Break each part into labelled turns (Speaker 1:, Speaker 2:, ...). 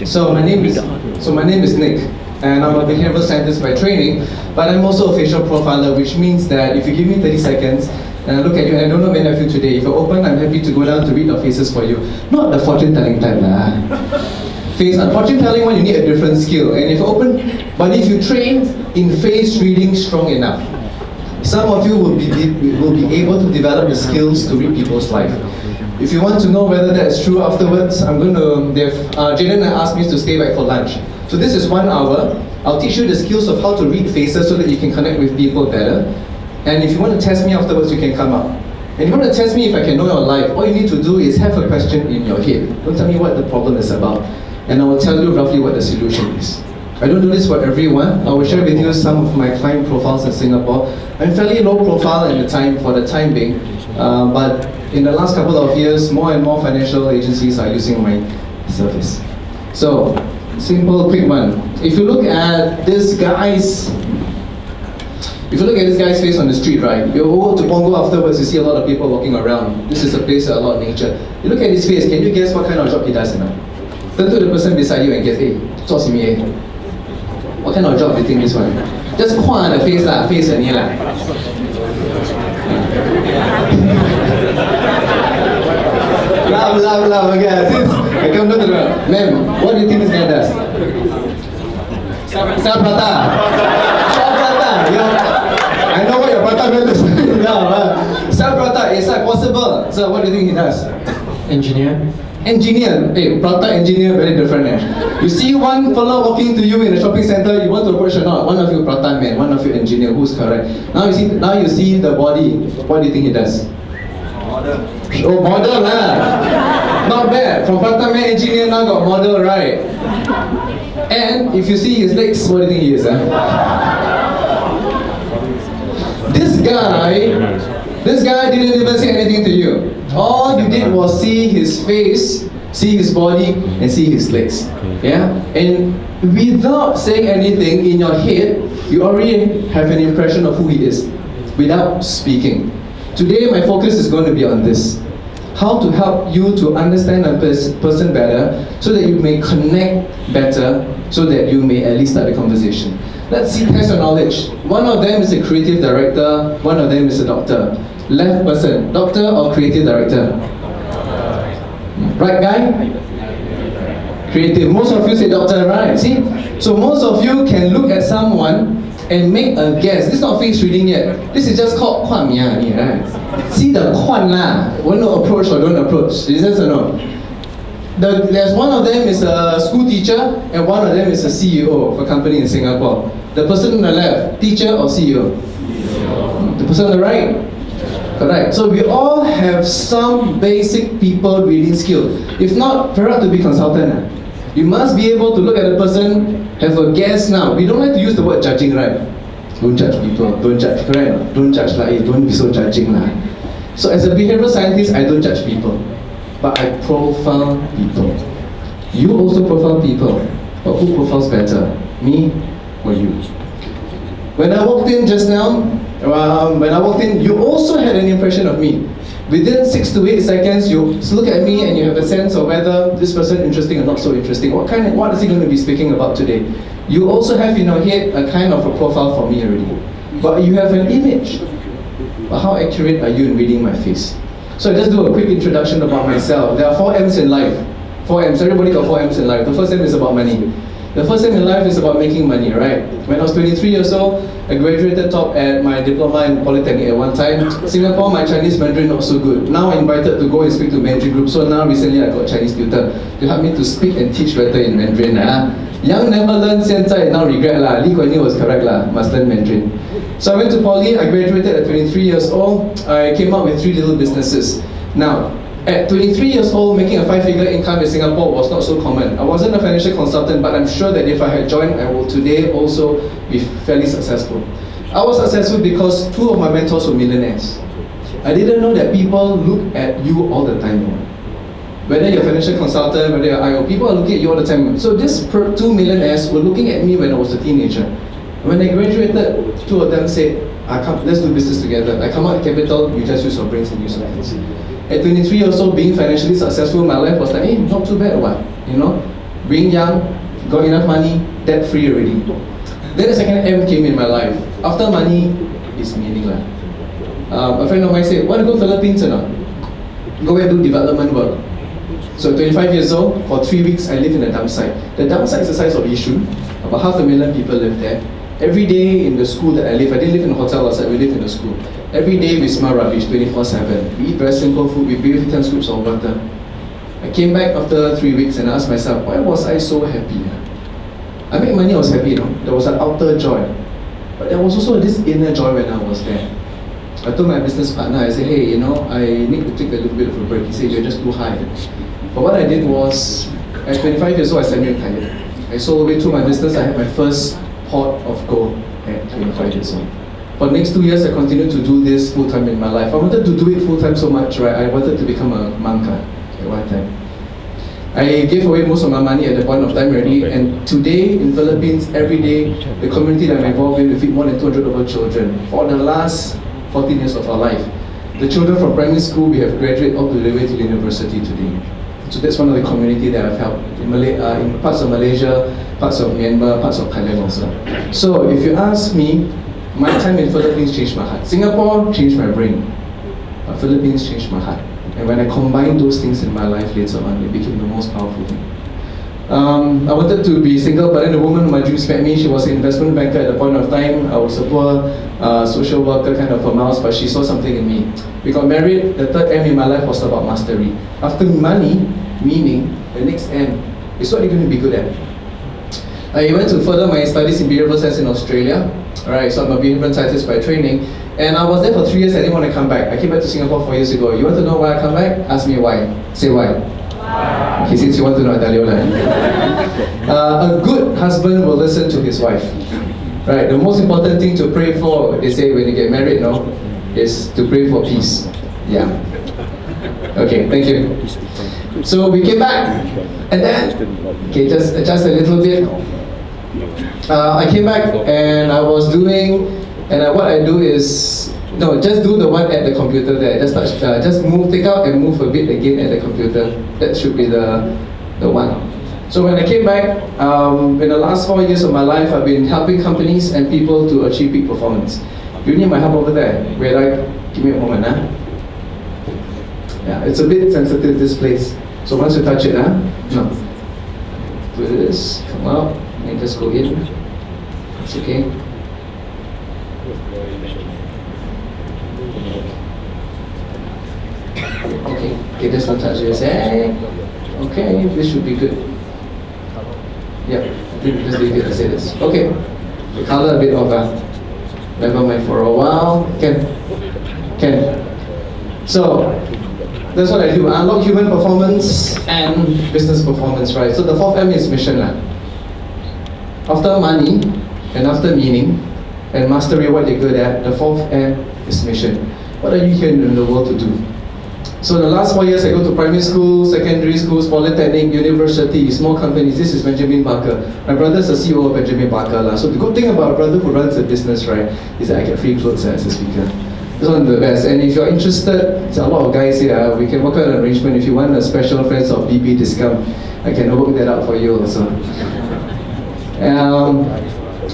Speaker 1: So my name is Nick, and I'm a behavioral scientist by training, but I'm also a facial profiler, which means that if you give me 30 seconds and I look at you, and I don't know many of you today, if you're open, I'm happy to go down to read your faces for you. Not the fortune telling type face. Fortune telling one, you need a different skill, and if you're open, but if you train in face reading strong enough, some of you will be able to develop the skills to read people's life. If you want to know whether that's true afterwards, Jaden asked me to stay back for lunch. So this is 1 hour. I'll teach you the skills of how to read faces so that you can connect with people better. And if you want to test me afterwards, you can come up. And if you want to test me if I can know your life, all you need to do is have a question in your head. Don't tell me what the problem is about, and I will tell you roughly what the solution is. I don't do this for everyone. I will share with you some of my client profiles in Singapore. I'm fairly low profile for the time being, but in the last couple of years, more and more financial agencies are using my service. So, simple, quick one. If you look at this guy's face on the street, right? You go to Punggol afterwards, you see a lot of people walking around. This is a place with a lot of nature. You look at his face, can you guess what kind of job he does now? Turn to the person beside you and guess, hey, what kind of job do you think this one? Just qua the face lah, face only lah. Laugh, okay. Since I come to the ma'am, what do you think this guy does? Sell prata. I know what your prata meant to say. Sell prata, is that possible? So what do you think he does?
Speaker 2: Engineer.
Speaker 1: Hey, prata engineer, very different. You see one fellow walking to you in a shopping center, you want to approach or not? One of you prata man, one of you engineer, who's correct? Now you see the body, what do you think he does?
Speaker 2: Model.
Speaker 1: Oh, model lah. Not bad. From prata man engineer now got model, right? And if you see his legs, what do you think he is? This guy didn't even say anything to you. All you did was see his face, see his body, and see his legs. Yeah? And without saying anything in your head, you already have an impression of who he is without speaking. Today, my focus is going to be on this. How to help you to understand a person better so that you may connect better, so that you may at least start a conversation. Let's see test your knowledge. One of them is a creative director, one of them is a doctor. Left person, doctor or creative director? Right guy? Creative. Most of you say doctor, right? See? So most of you can look at someone and make a guess. This is not face reading yet. This is just called Kwan Mia, right? See the Kwan lah. Want to approach or don't approach? Is this or not? There's one of them is a school teacher and one of them is a CEO of a company in Singapore. The person on the left, teacher or CEO? The person on the right? Correct. So we all have some basic people reading skill. If not, perhaps to be consultant. You must be able to look at a person, have a guess now. We don't like to use the word judging, right? Don't judge people, don't judge, correct? Don't judge, like, don't be so judging. So as a behavioral scientist, I don't judge people, but I profile people. You also profile people, but who profiles better, me or you? When I walked in just now, you also had an impression of me. Within 6 to 8 seconds, you look at me and you have a sense of whether this person is interesting or not so interesting. What is he going to be speaking about today? You also have in your head a kind of a profile for me already. But you have an image. But how accurate are you in reading my face? So I just do a quick introduction about myself. There are 4 M's in life. 4 M's. Everybody got 4 M's in life. The first M is about money. The first M in life is about making money, right? When I was 23 years old, I graduated top at my diploma in Polytechnic at one time. Singapore, my Chinese Mandarin not so good. Now I'm invited to go and speak to Mandarin group. So now recently I got Chinese tutor to help me to speak and teach better in Mandarin. Young never learn, 现在 now regret lah. Lee Kuan Yew was correct lah. Must learn Mandarin. So I went to Poly. I graduated at 23 years old. I came up with 3 little businesses. Now, at 23 years old, making a 5-figure income in Singapore was not so common. I wasn't a financial consultant, but I'm sure that if I had joined, I will today also be fairly successful. I was successful because 2 of my mentors were millionaires. I didn't know that people look at you all the time. Whether you're a financial consultant, whether you're IO, people are looking at you all the time. So these 2 millionaires were looking at me when I was a teenager. When I graduated, 2 of them said, let's do business together. I come out with capital, you just use your brains and use your hands. At 23 years old, being financially successful, my life was like, hey, not too bad, what? You know, being young, got enough money, debt free already. Then the second M came in my life. After money is meaningless. A friend of mine said, want to go Philippines or not? Go and do development work. So at 25 years old, for 3 weeks I lived in the dump site. The dump site is the size of Yishun. About 500,000 people live there. Every day in the school that I live, I didn't live in a hotel outside, we lived in the school. Every day we smell rubbish 24/7. We eat very simple food, we bathe 10 scoops of water. I came back after 3 weeks and I asked myself, why was I so happy? I made money, I was happy, you know. There was an outer joy. But there was also this inner joy when I was there. I told my business partner, I said, hey, you know, I need to take a little bit of a break. He said, you're just too high. But what I did was, at 25 years old, I semi-retired. I sold away to my business. I had my first pot of gold at 25 years old. For the next 2 years, I continued to do this full-time in my life. I wanted to do it full-time so much, right? I wanted to become a monk at one time. I gave away most of my money at the point of time already, and today in Philippines, every day, the community that I'm involved in, we feed more than 200 over children. For the last 14 years of our life, the children from primary school, we have graduated all the way to university today. So that's one of the community that I've helped in parts of Malaysia, parts of Myanmar, parts of Thailand also. So if you ask me, my time in Philippines changed my heart. Singapore changed my brain, but Philippines changed my heart. And when I combined those things in my life later on, it became the most powerful thing. I wanted to be single, but then the woman who my dreams met me, she was an investment banker at the point of time. I was a poor social worker kind of a mouse, but she saw something in me. We got married. The third M in my life was about mastery. After money, meaning, the next M is what you're going to be good at. I went to further my studies in behavioral science in Australia. Alright, so I'm a behavioral scientist by training. And I was there for 3 years, I didn't want to come back. I came back to Singapore 4 years ago. You want to know why I come back? Ask me why. Say why. Why? Okay, since you want to know, I tell you. A good husband will listen to his wife. Right, the most important thing to pray for, they say when you get married, no, is to pray for peace. Yeah. Okay, thank you. So we came back, and then, okay, just adjust a little bit. I came back and I was doing, and what I do is, no, just do the one at the computer there. Just touch, just move, take out and move a bit again at the computer. That should be the one. So when I came back, in the last 4 years of my life, I've been helping companies and people to achieve peak performance. You need my help over there? Wait, give me a moment, huh? Yeah, it's a bit sensitive, this place. So once you touch it, huh? No. Do this, come out, and just go in. It's okay. Okay, just not touch this. Okay, this should be good. Yeah, I think just leave it as it is. Okay, the color a bit of never mind for a while. Can. So that's what I do. I unlock human performance and business performance, right? So the fourth M is mission. After money and after meaning and mastery what you're good at, the fourth M is mission. What are you here in the world to do? So the last 4 years I go to primary school, secondary schools, polytechnic, university, small companies. This is Benjamin Barker. My brother's the CEO of Benjamin Barker. So the good thing about a brother who runs a business, right, is that I get free clothes as a speaker. This one the best. And if you're interested, there's a lot of guys here. We can work out an arrangement. If you want a special Friends of BB discount, I can work that out for you also.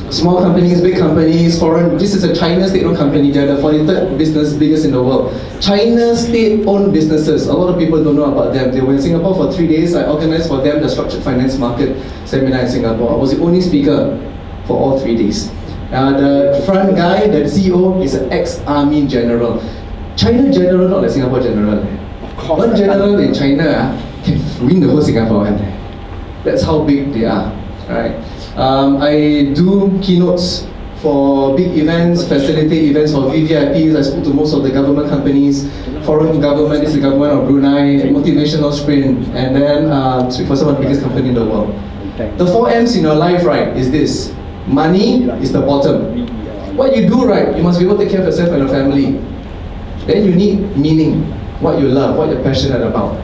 Speaker 1: Small companies, big companies, foreign. This is a China state-owned company. They're the 43rd biggest in the world. China state-owned businesses. A lot of people don't know about them. They were in Singapore for 3 days. I organized for them the structured finance market seminar in Singapore. I was the only speaker for all 3 days. The front guy, the CEO, is an ex-army general. China general, not like Singapore general. One general in China can win the whole Singapore. That's how big they are. Right? I do keynotes for big events, facilitate events for VVIPs. I spoke to most of the government companies, foreign government, this is the government of Brunei, motivational sprint, and then speak for some of the biggest company in the world. The 4 M's in your life, right, is this. Money is the bottom. What you do, right, you must be able to take care of yourself and your family. Then you need meaning, what you love, what you're passionate about.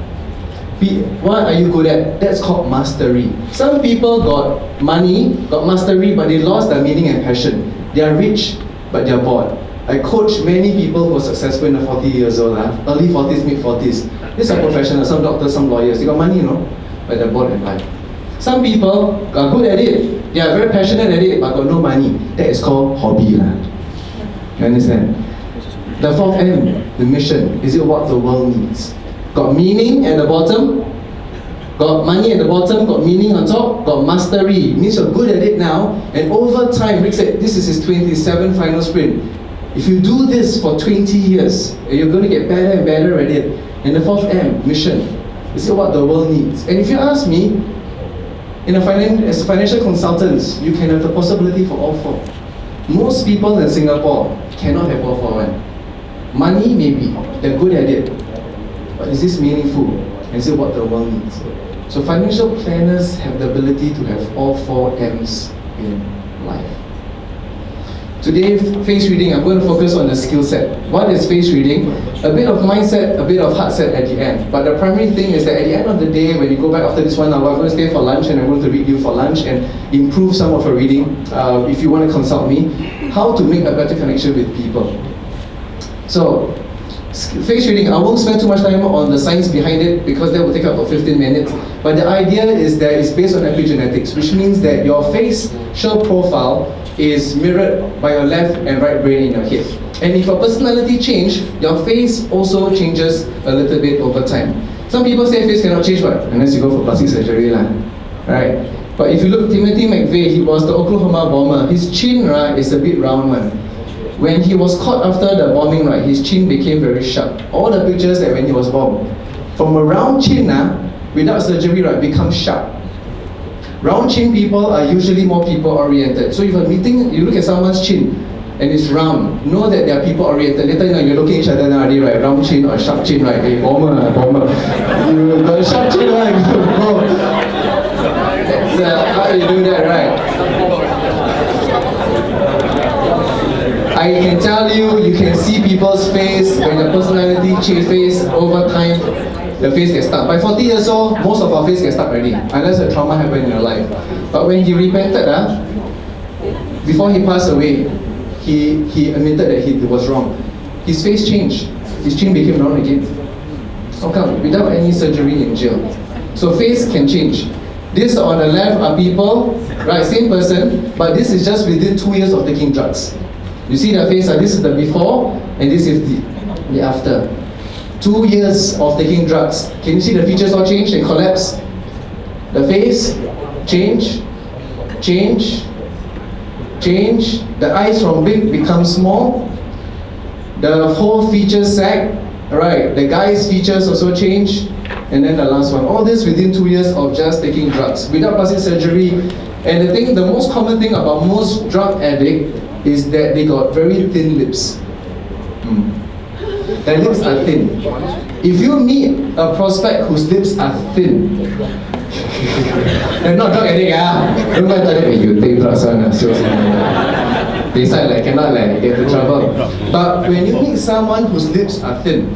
Speaker 1: What are you good at? That's called mastery. Some people got money, got mastery, but they lost their meaning and passion. They are rich, but they are bored. I coach many people who are successful in the 40 years old, early 40s, mid 40s. These are professionals, some doctors, some lawyers. They got money, but they're bored in life. Some people are good at it, they are very passionate at it, but got no money. That is called hobby. You understand? The fourth M, the mission. Is it what the world needs? Got meaning at the bottom, got money at the bottom, got meaning on top, got mastery. Means you're good at it now, and over time, Rick said, this is his 27th final sprint. If you do this for 20 years, you're going to get better and better at it. And the fourth M, mission. Is it what the world needs? And if you ask me, as financial consultants, you can have the possibility for all four. Most people in Singapore cannot have all four. Money, maybe. They're good at it. But is this meaningful? Is it what the world needs? So financial planners have the ability to have all four M's in life. Today, face reading, I'm going to focus on the skill set. What is face reading? A bit of mindset, a bit of heart set at the end. But the primary thing is that at the end of the day, when you go back after this 1 hour, I'm going to stay for lunch and I'm going to read you for lunch and improve some of your reading. If you want to consult me, how to make a better connection with people. So, face reading, I won't spend too much time on the science behind it because that will take up about 15 minutes. But the idea is that it's based on epigenetics, which means that your facial profile is mirrored by your left and right brain in your head. And if your personality change, your face also changes a little bit over time. Some people say face cannot change, but unless you go for plastic surgery, right? But if you look, Timothy McVeigh, he was the Oklahoma bomber. His chin, right, is a bit round one. When he was caught after the bombing, right, his chin became very sharp. All the pictures that when he was bombed, from a round chin, without surgery, right, becomes sharp. Round chin people are usually more people-oriented. So if you're meeting, you look at someone's chin, and it's round, know that they are people-oriented. Later, you're looking at each other now, right? Round chin or sharp chin, right? Hey, bomber. You got a sharp chin, right? That's how you do that, right? I can tell you, you can see people's face when the personality changes over time. The face gets stuck. By 40 years old, most of our face gets stuck already, unless a trauma happened in your life. But when he repented, before he passed away, he admitted that he was wrong. His face changed. His chin became round again. How come? Without any surgery in jail. So face can change. This on the left are people, right, same person, but this is just within 2 years of taking drugs. You see their face, this is the before, and this is the after. 2 years of taking drugs. Can you see the features all change and collapse? The face, change, change, change. The eyes from big become small. The whole feature sag, right? The guy's features also change. And then the last one. All this within 2 years of just taking drugs, without plastic surgery. And the most common thing about most drug addicts is that they got very thin lips. Their lips are thin. If you meet a prospect whose lips are thin, they're not drug addict, don't go and tell them, you take drugs, they say cannot get into trouble. But when you meet someone whose lips are thin,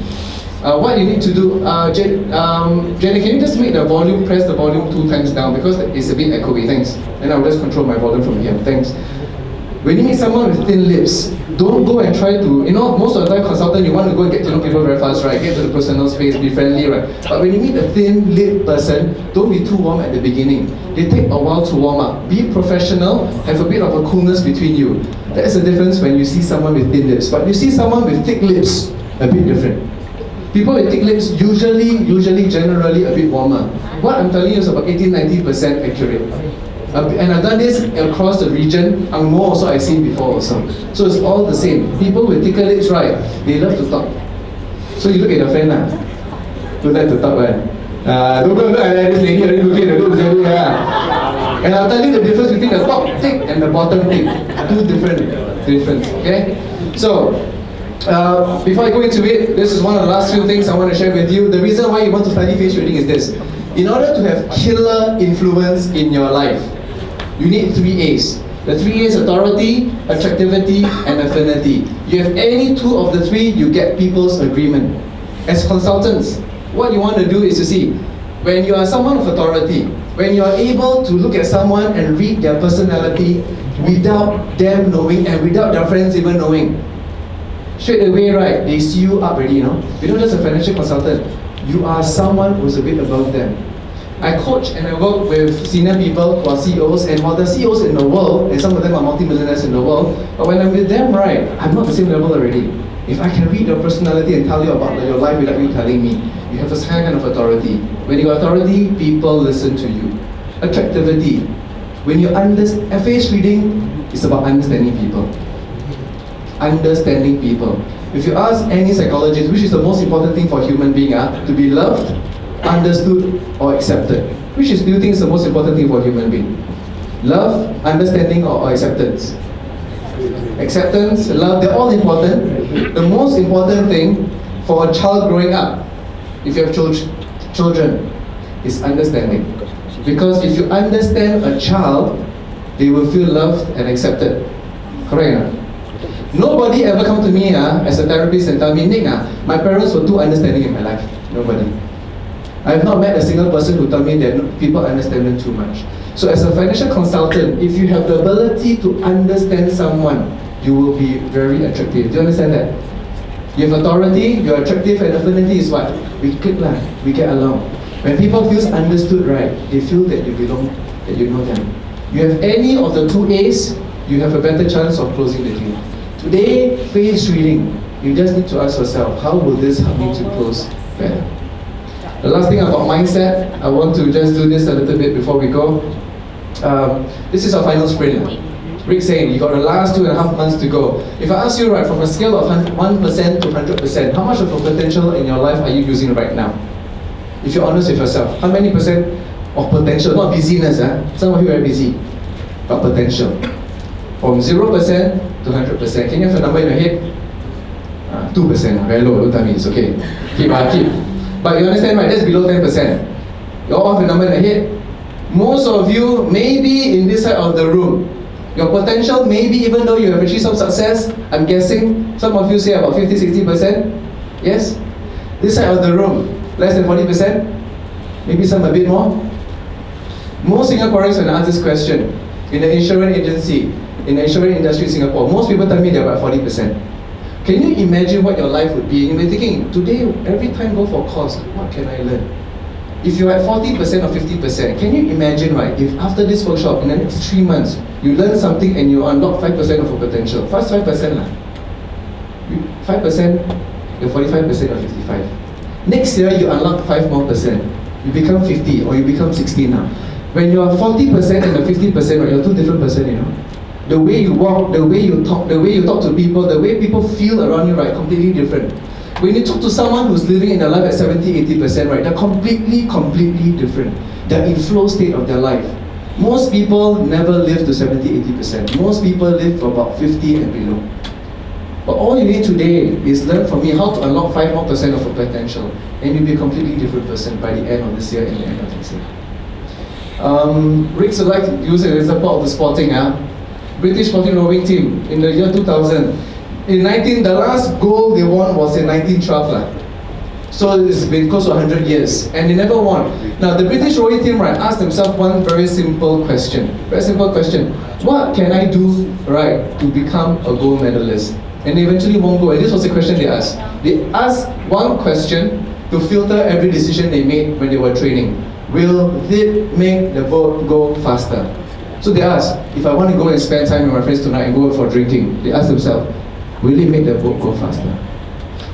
Speaker 1: what you need to do, Jenny, can you just make the volume, press the volume 2 times down because it's a bit echoey, thanks. And I'll just control my volume from here, thanks. When you meet someone with thin lips, don't go and try to, most of the time consultant, you want to go and get to know people very fast, right? Get to the personal space, be friendly, right? But when you meet a thin lip person, don't be too warm at the beginning. They take a while to warm up. Be professional, have a bit of a coolness between you. That's the difference when you see someone with thin lips. But you see someone with thick lips, a bit different. People with thick lips usually, generally a bit warmer. What I'm telling you is about 80-90% accurate. And I've done this across the region. Angmo also I've seen before also. So it's all the same. People with thicker lips, right, they love to talk. So you look at your friend, who like to talk, right? Don't look at this lady already looking at the lips. And I'll tell you the difference between the top thick and the bottom thick. 2 different, okay? So, before I go into it, this is one of the last few things I want to share with you. The reason why you want to study face reading is this. In order to have killer influence in your life, you need 3 A's. The 3 A's: authority, attractivity, and affinity. You have any 2 of the 3, you get people's agreement. As consultants, what you want to do is to see, when you are someone of authority, when you are able to look at someone and read their personality without them knowing and without their friends even knowing, straight away, right, they see you up already, you know. You're not just a financial consultant. You are someone who's a bit above them. I coach and I work with senior people who are CEOs, and while they're CEOs in the world, and some of them are multi-millionaires in the world, but when I'm with them, right, I'm not the same level already. If I can read your personality and tell you about your life without you telling me, you have a high kind of authority. When you have authority, people listen to you. Attractivity. When you understand, face reading is about understanding people. Understanding people. If you ask any psychologist, which is the most important thing for a human being, to be loved, understood, or accepted? Which do you think is the most important thing for a human being? Love, understanding, or acceptance? Acceptance, love, they're all important. The most important thing for a child growing up, if you have children, is understanding. Because if you understand a child, they will feel loved and accepted. Correct? Nobody ever come to me as a therapist and tell me, Nick, my parents were too understanding in my life. Nobody. I have not met a single person who told me that people understand them too much. So as a financial consultant, if you have the ability to understand someone, you will be very attractive. Do you understand that? You have authority, you're attractive, and affinity is what? We click, we get along. When people feel understood, right, they feel that you belong, that you know them. You have any of the two A's, you have a better chance of closing the deal. Today, face reading, you just need to ask yourself, how will this help me to close better? The last thing about mindset, I want to just do this a little bit before we go. This is our final sprint. Rick saying, you got the last 2.5 months to go. If I ask you, right, from a scale of 1% to 100%, how much of your potential in your life are you using right now? If you're honest with yourself, how many percent of potential, not busyness, some of you are very busy, but potential. From 0% to 100%. Can you have a number in your head? 2%, very low, don't tell me, it's okay. Keep. But you understand, right, that's below 10%. You all have a number in your head. Most of you, maybe in this side of the room, your potential, maybe even though you have achieved some success, I'm guessing, some of you say about 50-60%. Yes? This side of the room, less than 40%? Maybe some a bit more? Most Singaporeans, when I ask this question, in the insurance agency, in the insurance industry in Singapore, most people tell me they're about 40%. Can you imagine what your life would be? And you'll be thinking, today, every time I go for a course, what can I learn? If you're at 40% or 50%, can you imagine, right, if after this workshop, in the next 3 months, you learn something and you unlock 5% of your potential? First 5%, 5%, you're 45% or 55. Next year, you unlock 5 more percent. You become 50 or you become 60 now. When you are 40% and you're 50%, right, you're 2 different person, you know. The way you walk, the way you talk to people, the way people feel around you, right, completely different. When you talk to someone who's living in their life at 70-80%, right, they're completely different. They're in flow state of their life. Most people never live to 70-80%. Most people live for about 50 and below. But all you need today is learn from me how to unlock 5 more percent of your potential, and you'll be a completely different person by the end of this year and the end of next year. Rick would like to use an example of the sporting. British sporting rowing team in the year 2000. The last goal they won was in 1912. So it's been close to 100 years, and they never won. Now the British rowing team, right, asked themselves one very simple question. Very simple question. What can I do, right, to become a gold medalist? And they eventually won gold. And this was the question they asked. They asked one question to filter every decision they made when they were training. Will it make the boat go faster? So they asked, if I want to go and spend time with my friends tonight and go out for drinking, they asked themselves, will it make the boat go faster?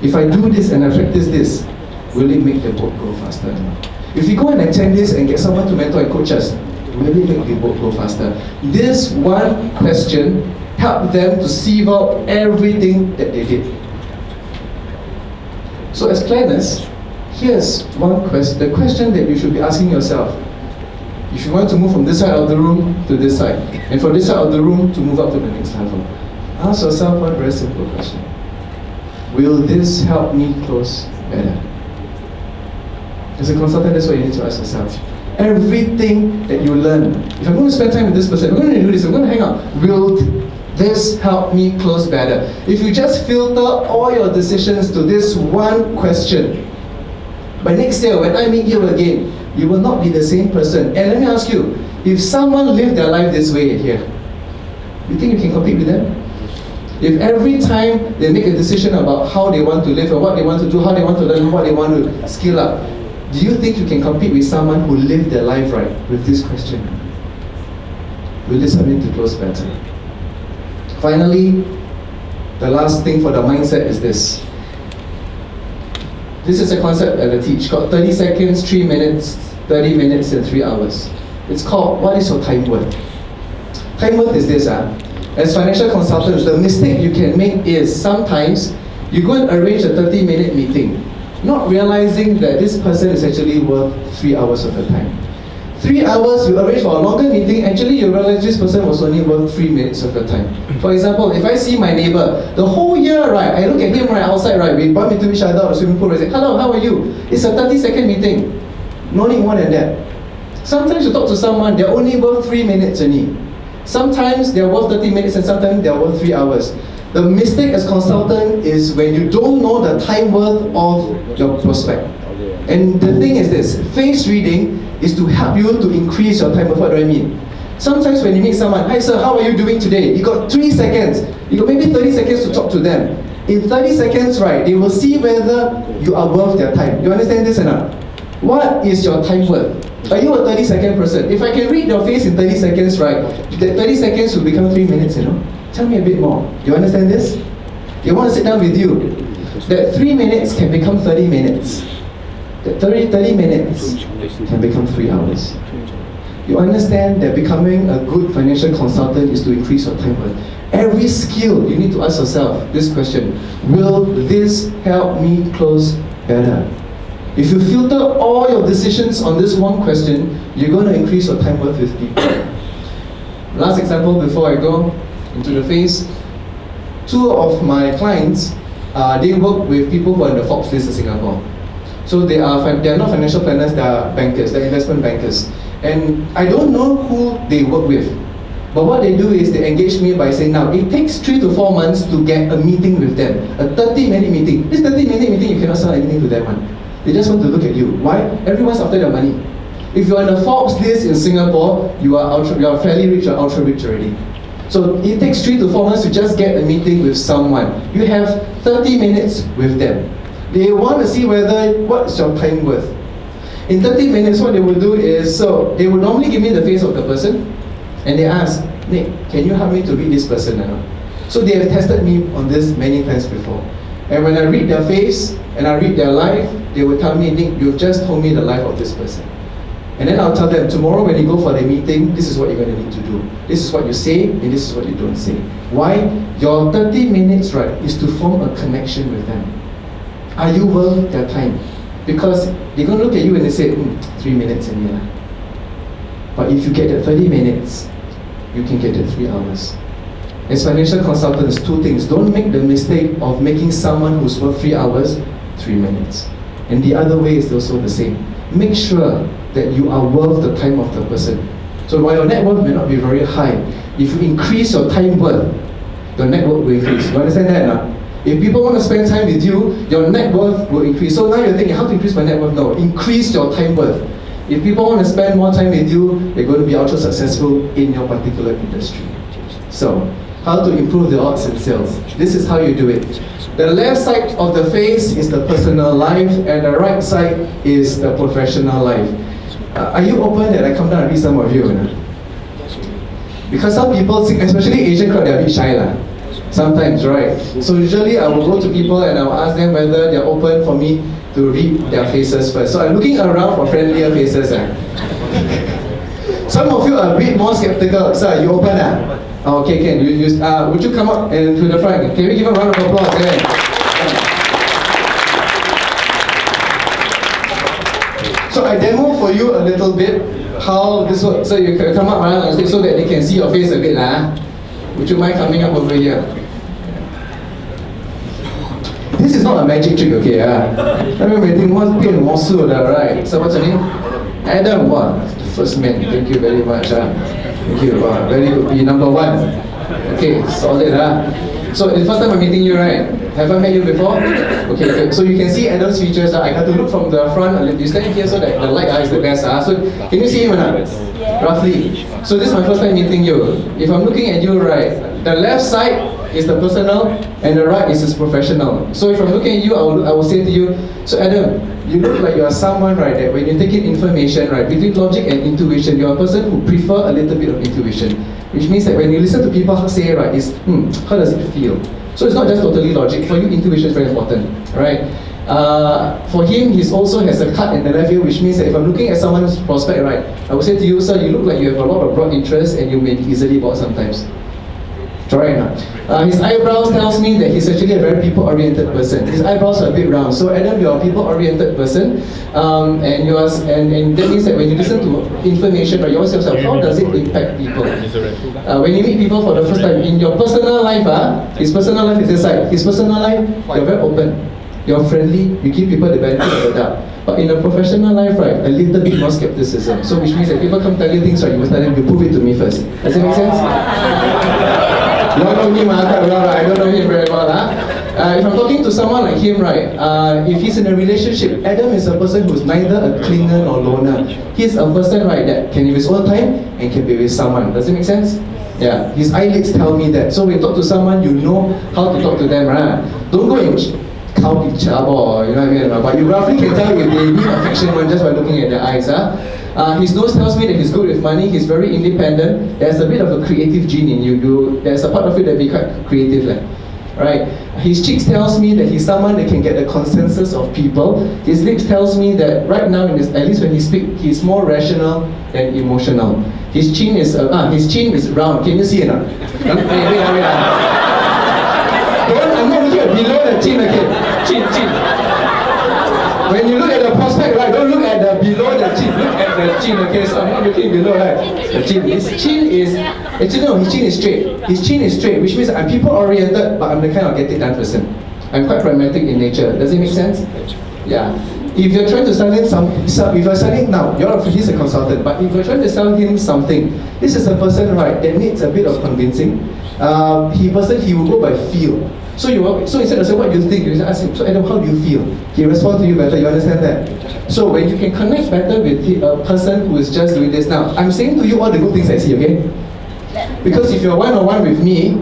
Speaker 1: If I do this and I practice this, will it make the boat go faster? If you go and attend this and get someone to mentor and coach us, will it make the boat go faster? This one question helped them to sieve out everything that they did. So as planners, here's one question, the question that you should be asking yourself. If you want to move from this side of the room to this side, and from this side of the room to move up to the next level, ask yourself one very simple question. Will this help me close better? As a consultant, that's what you need to ask yourself. Everything that you learn, if I'm going to spend time with this person, I'm going to do this, I'm going to hang out, will this help me close better? If you just filter all your decisions to this one question, by next year, when I meet you again, you will not be the same person. And let me ask you, if someone lived their life this way here, you think you can compete with them? If every time they make a decision about how they want to live or what they want to do, how they want to learn, what they want to skill up, do you think you can compete with someone who lived their life right with this question? Will this help me to close better? Finally, the last thing for the mindset is this. This is a concept that I teach called 30 seconds, 3 minutes, 30 minutes, and 3 hours. It's called, what is your time worth? Time worth is this. As financial consultants, the mistake you can make is sometimes you go and arrange a 30-minute meeting, not realizing that this person is actually worth 3 hours of your time. 3 hours, you arrange for a longer meeting, actually you realize this person was only worth 3 minutes of your time. For example, if I see my neighbor, the whole year, right, I look at him right outside, right, we bump into each other at the swimming pool, I say, hello, how are you? It's a 30-second meeting. No need more than that. Sometimes you talk to someone, they're only worth 3 minutes only. Sometimes they're worth 30 minutes and sometimes they're worth 3 hours. The mistake as consultant is when you don't know the time worth of your prospect. And the thing is this, face reading is to help you to increase your time worth. What do I mean? Sometimes when you meet someone, hi sir, how are you doing today? You got 3 seconds, you got maybe 30 seconds to talk to them. In 30 seconds, right, they will see whether you are worth their time. You understand this or not? What is your time worth? Are you a 30-second person? If I can read your face in 30 seconds, right, that 30 seconds will become 3 minutes, you know? Tell me a bit more. You understand this? They want to sit down with you. That 3 minutes can become 30 minutes. That 30 minutes can become 3 hours. You understand that becoming a good financial consultant is to increase your time worth. Every skill, you need to ask yourself this question: will this help me close better? If you filter all your decisions on this one question, you're going to increase your time worth with people. Last example before I go into the phase. 2 of my clients, they work with people who are in the Forbes list in Singapore. So they are not financial planners, they are bankers, they're investment bankers. And I don't know who they work with. But what they do is they engage me by saying, now, it takes 3 to 4 months to get a meeting with them. A 30-minute meeting. This 30-minute meeting, you cannot sell anything to them. They just want to look at you. Why? Everyone's after their money. If you're on the Forbes list in Singapore, you are fairly rich or ultra rich already. So it takes 3 to 4 months to just get a meeting with someone. You have 30 minutes with them. They want to see what's your time worth. In 30 minutes, what they will do is, so they will normally give me the face of the person, and they ask, Nick, can you help me to read this person? So they have tested me on this many times before. And when I read their face, and I read their life, they will tell me, Nick, you've just told me the life of this person. And then I'll tell them, tomorrow when you go for the meeting, this is what you're going to need to do. This is what you say, and this is what you don't say. Why? Your 30 minutes, right, is to form a connection with them. Are you worth their time? Because they're going to look at you and they say, 3 minutes in here. But if you get the 30 minutes, you can get the 3 hours. As financial consultants, 2 things. Don't make the mistake of making someone who's worth 3 hours, 3 minutes. And the other way is also the same. Make sure that you are worth the time of the person. So while your net worth may not be very high, if you increase your time worth, your net worth will increase. You understand that now? If people want to spend time with you, your net worth will increase. So now you're thinking, how to increase my net worth? No, increase your time worth. If people want to spend more time with you, they're going to be ultra successful in your particular industry. So, how to improve the odds in sales? This is how you do it. The left side of the face is the personal life, and the right side is the professional life. Are you open that I come down and read some of you? Because some people, especially Asian crowd, they're a bit shy. Sometimes, right? So usually I will go to people and I will ask them whether they're open for me to read their faces first. So I'm looking around for friendlier faces. Some of you are a bit more skeptical. So are you open? Okay, can you would you come up and to the front? Can we give a round of applause? So I demo for you a little bit how this works. So you can come up around so that they can see your face a bit. Would you mind coming up over here? This is not a magic trick, okay? Right? So what's your name? Adam. Wow, the first man. Thank you very much. Thank you. Wow, very good. Be number 1. Okay, solid. So it's the first time I'm meeting you, right? Have I met you before? Okay, good. So you can see Adam's features. I got to look from the front. You stand here so that the light is the best. So can you see him or not? Yeah. Roughly. So this is my first time meeting you. If I'm looking at you, right, the left side is the personal, and the right is his professional. So if I'm looking at you, I will say to you, so Adam, you look like you are someone, right, that when you take in information, right, between logic and intuition, you're a person who prefer a little bit of intuition. Which means that when you listen to people say, right, is, how does it feel? So it's not just totally logic. For you, intuition is very important, right? For him, he also has a cut in the left ear, which means that if I'm looking at someone's prospect, right, I would say to you, sir, you look like you have a lot of broad interest and you may be easily bored sometimes. Try or not. His eyebrows tells me that he's actually a very people-oriented person. His eyebrows are a bit round. So Adam, you're a people-oriented person, and that means that when you listen to information, right, you ask yourself, how does it impact people? When you meet people for the first time, in your personal life, his personal life is inside. His personal life, you're very open. You're friendly, you give people the benefit of the doubt. But in a professional life, right, a little bit more skepticism. So which means that people come tell you things, right, you must tell them, you prove it to me first. Does it make sense? You don't know him, I don't know him very well. If I'm talking to someone like him, right, if he's in a relationship, Adam is a person who's neither a clinger nor loner. He's a person, right, that can have his own time and can be with someone. Does it make sense? Yeah, his eyelids tell me that. So when you talk to someone, you know how to talk to them, right? Don't go and cow picture or you know what I mean, but you roughly can tell if they need affection one just by looking at their eyes. His nose tells me that he's good with money, he's very independent, there's a bit of a creative gene in you, there's a part of you that be quite creative, right? His cheeks tells me that he's someone that can get the consensus of people. His lips tells me that right now, at least when he speaks, he's more rational than emotional. His chin is round, can you see it now? I'm not looking at below the chin again. Chin. When you look at the prospect, right, don't look at the below the chin. Look at the chin, okay? So I'm not looking below, right? The chin. His chin is, actually no, his chin is straight. His chin is straight, which means I'm people-oriented, but I'm the kind of get it done person. I'm quite pragmatic in nature. Does it make sense? Yeah. If you're trying to sell him if you're selling now, he's a consultant, but if you're trying to sell him something, this is a person, right, that needs a bit of convincing. He will go by feel. So instead of saying what you think, you ask him, so Adam, how do you feel? He responds to you better, you understand that? So when you can connect better with a person who is just doing this now, I'm saying to you all the good things I see, okay? Because if you're one-on-one with me,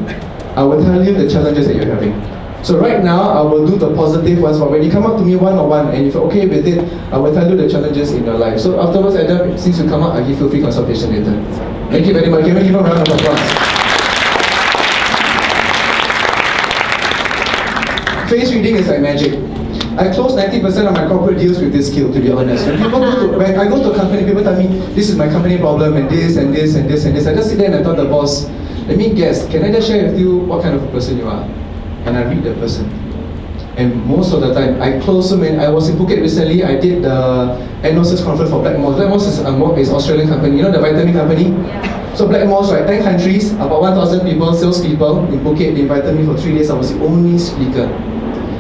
Speaker 1: I will tell you the challenges that you're having. So right now, I will do the positive ones, but when you come up to me one-on-one and if you're okay with it, I will tell you the challenges in your life. So afterwards, Adam, since you come up, I'll give you a free consultation later. Thank you very much. Can we give him a round of applause? Face reading is like magic. I close 90% of my corporate deals with this skill, to be honest. When I go to a company, people tell me, this is my company problem, and this, and this, and this, and this. I just sit there and I tell the boss, let me guess, can I just share with you what kind of a person you are? And I read the person. And most of the time, I close them in. I was in Phuket recently, I did the Enosis conference for Blackmores. Blackmores is an Australian company, you know the vitamin company? Yeah. So Blackmores, right, 10 countries, about 1,000 people, salespeople in Phuket, they invited me for 3 days, I was the only speaker.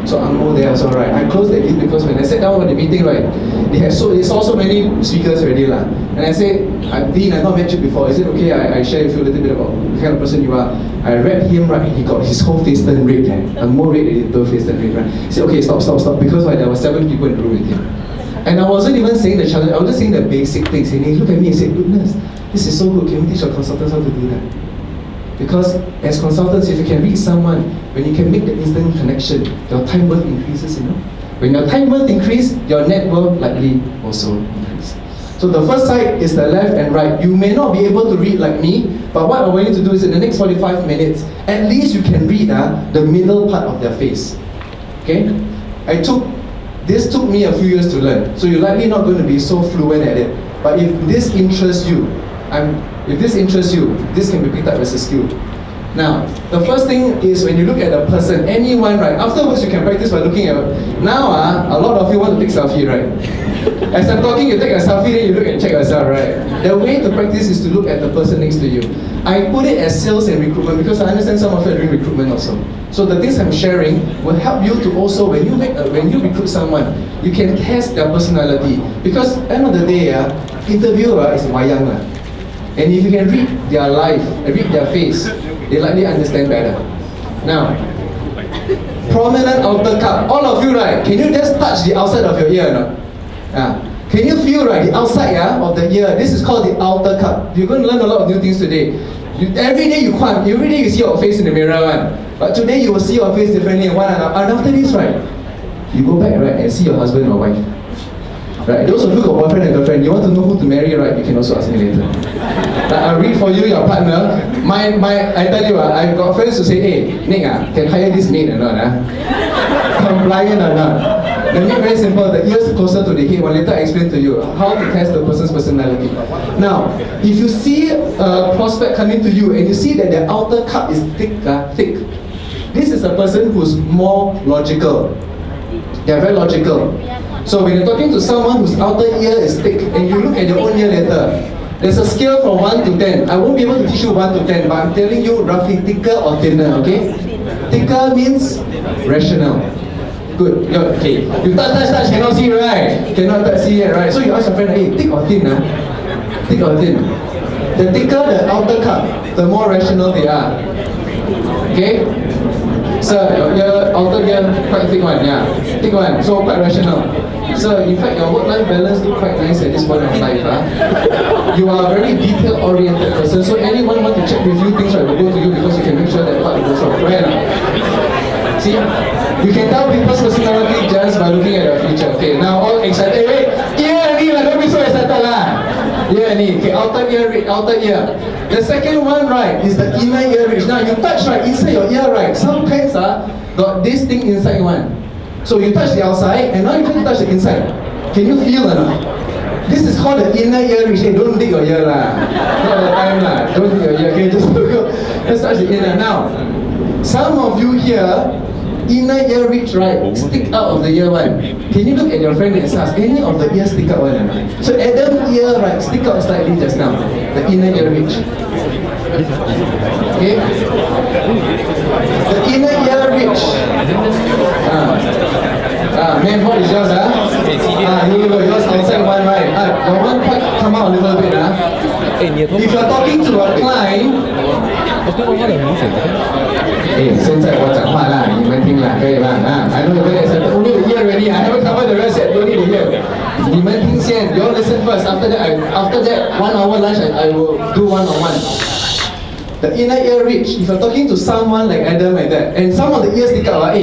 Speaker 1: So I'm over there also, right? I closed the deal because when I sat down for the meeting, right, they saw so many speakers already, and I said, Dean, I've not met you before. Is it okay I share with you a little bit about the kind of person you are? I read him, right, he got his whole face turned red, and more red than his birth face turned red, right? He said, okay, stop, because right, there were 7 people in the room with him. And I wasn't even saying the challenge, I was just saying the basic things. And he looked at me and said, goodness, this is so good, can we teach our consultants how to do that? Because as consultants, if you can read someone, when you can make the instant connection, your time worth increases, you know. When your time worth increases, your net worth likely also increases. So the first side is the left and right. You may not be able to read like me, but what I want you to do is in the next 45 minutes, at least you can read the middle part of their face. Okay? This took me a few years to learn, so you're likely not going to be so fluent at it. But if this interests you, this can be picked up as a skill. Now, the first thing is when you look at a person, anyone, right? Afterwards, you can practice by looking at. Now, a lot of you want to take selfie, right? As I'm talking, you take a selfie, then you look and check yourself, right? The way to practice is to look at the person next to you. I put it as sales and recruitment because I understand some of you are doing recruitment also. So the things I'm sharing will help you to also, when you recruit someone, you can test their personality. Because at the end of the day, interview is wayang. And if you can read their life, read their face, they likely understand better. Now, prominent outer cup. All of you, right? Can you just touch the outside of your ear? No? Can you feel, right, the outside of the ear? This is called the outer cup. You're going to learn a lot of new things today. Every day you see your face in the mirror, one. But today you will see your face differently, and after this, right, you go back, right, and see your husband or wife. Right, those of you who got boyfriend and girlfriend, you want to know who to marry, right? You can also ask me later. I'll read for you your partner. I tell you, I've got friends who say, hey, Nick, can hire this maid or not? Compliant or not? The maid very simple. The ears closer to the head. Well, later I explain to you how to test the person's personality. Now, if you see a prospect coming to you and you see that their outer cup is thick, this is a person who's more logical. They're very logical. So when you're talking to someone whose outer ear is thick and you look at your own ear later, there's a scale from 1 to 10. I won't be able to teach you 1 to 10, but I'm telling you roughly thicker or thinner, okay? Thicker means rational. Good. Okay. You touch, cannot see, right? Cannot see yet, right? So you ask your friend, hey, thick or thin? Thick or thin? The thicker the outer cup, the more rational they are. Okay? Sir, your outer ear quite thick one, yeah. Thick one, so quite rational. So in fact, your work-life balance look quite nice at this point of life. You are a very detail-oriented person, so anyone want to check with you things, right, will go to you because you can make sure that part goes wrong. Right? See, you can tell people's personality just by looking at your future. Okay, now all excited. Wait, don't be so excited lah. Okay, outer ear. The second one, right, is the inner ear ridge. Now you touch, right, inside your ear, right, sometimes got this thing inside one. So you touch the outside, and now you can touch the inside. Can you feel or not? This is called the inner ear ridge. Hey, don't dig your ear lah. Not the time lah. Don't dig your ear. Okay, just let's touch the inner. Now, some of you here, inner ear ridge, right, stick out of the ear one. Can you look at your friend and ask, any of the ears stick out one or not? So Adam's ear, right, stick out slightly just now. The inner ear ridge. Okay? The inner ear ridge. Man, what is yours? Yours outside one, right? Your one quite come out a little bit. If you're talking to a client, 现在我讲话啦，你们听啦，可以吧？I know you're very excited. Only the ear already. I haven't covered the rest yet. Don't need to hear. 你们听先 you all listen first. After that, 1 hour lunch, I will do one-on-one. The inner ear ridge. If you're talking to someone like Adam like that, and some of the ears stick out,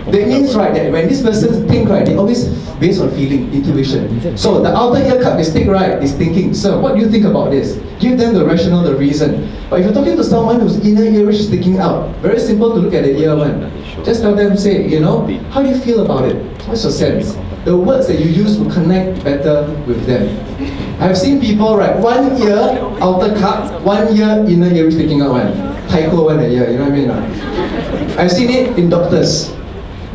Speaker 1: that means, right, that when this person think, right, they always based on feeling, intuition. So the outer ear cup is thick, right, is thinking, sir, what do you think about this? Give them the rationale, the reason. But if you're talking to someone whose inner ear is sticking out, very simple to look at the ear one. Just tell them, say, how do you feel about it? What's your sense? The words that you use will connect better with them. I've seen people, right, one ear, outer cup, 1 ear, inner ear is sticking out one. Tycho one ear, you know what I mean? I've seen it in doctors.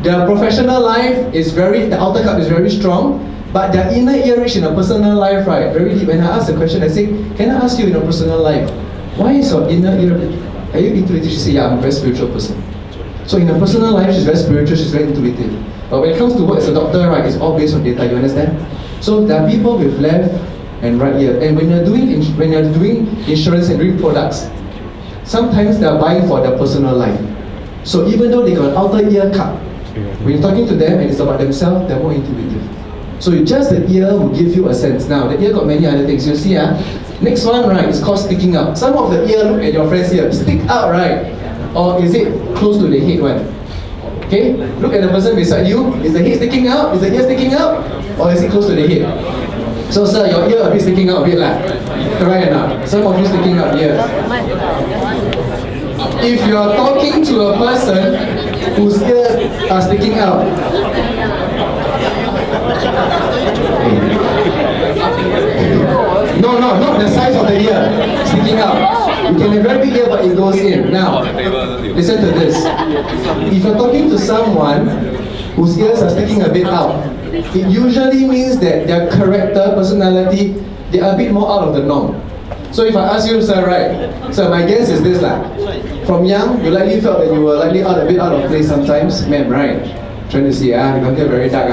Speaker 1: Their professional life is the outer cup is very strong, but their inner ear ridge in a personal life, right, very deep. When I ask the question, I say, can I ask you in a personal life, why is your inner ear, are you intuitive? She say, yeah, I'm a very spiritual person. So in her personal life, she's very spiritual, she's very intuitive. But when it comes to work as a doctor, right, it's all based on data, you understand? So there are people with left and right ear. And when you're doing insurance and doing products, sometimes they're buying for their personal life. So even though they got an outer ear cup, when you're talking to them and it's about themselves, they're more intuitive. So just the ear will give you a sense. Now, the ear got many other things. You see, next one, right, is called sticking out. Some of the ear, look at your friend's ear, stick out, right? Or is it close to the head one? Okay, look at the person beside you. Is the head sticking out? Is the ear sticking out? Or is it close to the head? So sir, your ear a bit sticking out a bit lah. Right or not? Some of you sticking out ears. If you are talking to a person whose ears are sticking out, no, not the size of the ear sticking out. You can have a very big ear, but it goes in. Now, listen to this. If you're talking to someone whose ears are sticking a bit out, it usually means that their character, personality, they are a bit more out of the norm. So if I ask you, sir, right, so my guess is this lah. From young, you likely felt that you were likely a bit out of place sometimes, ma'am, right? Trying to see, you come here very dark,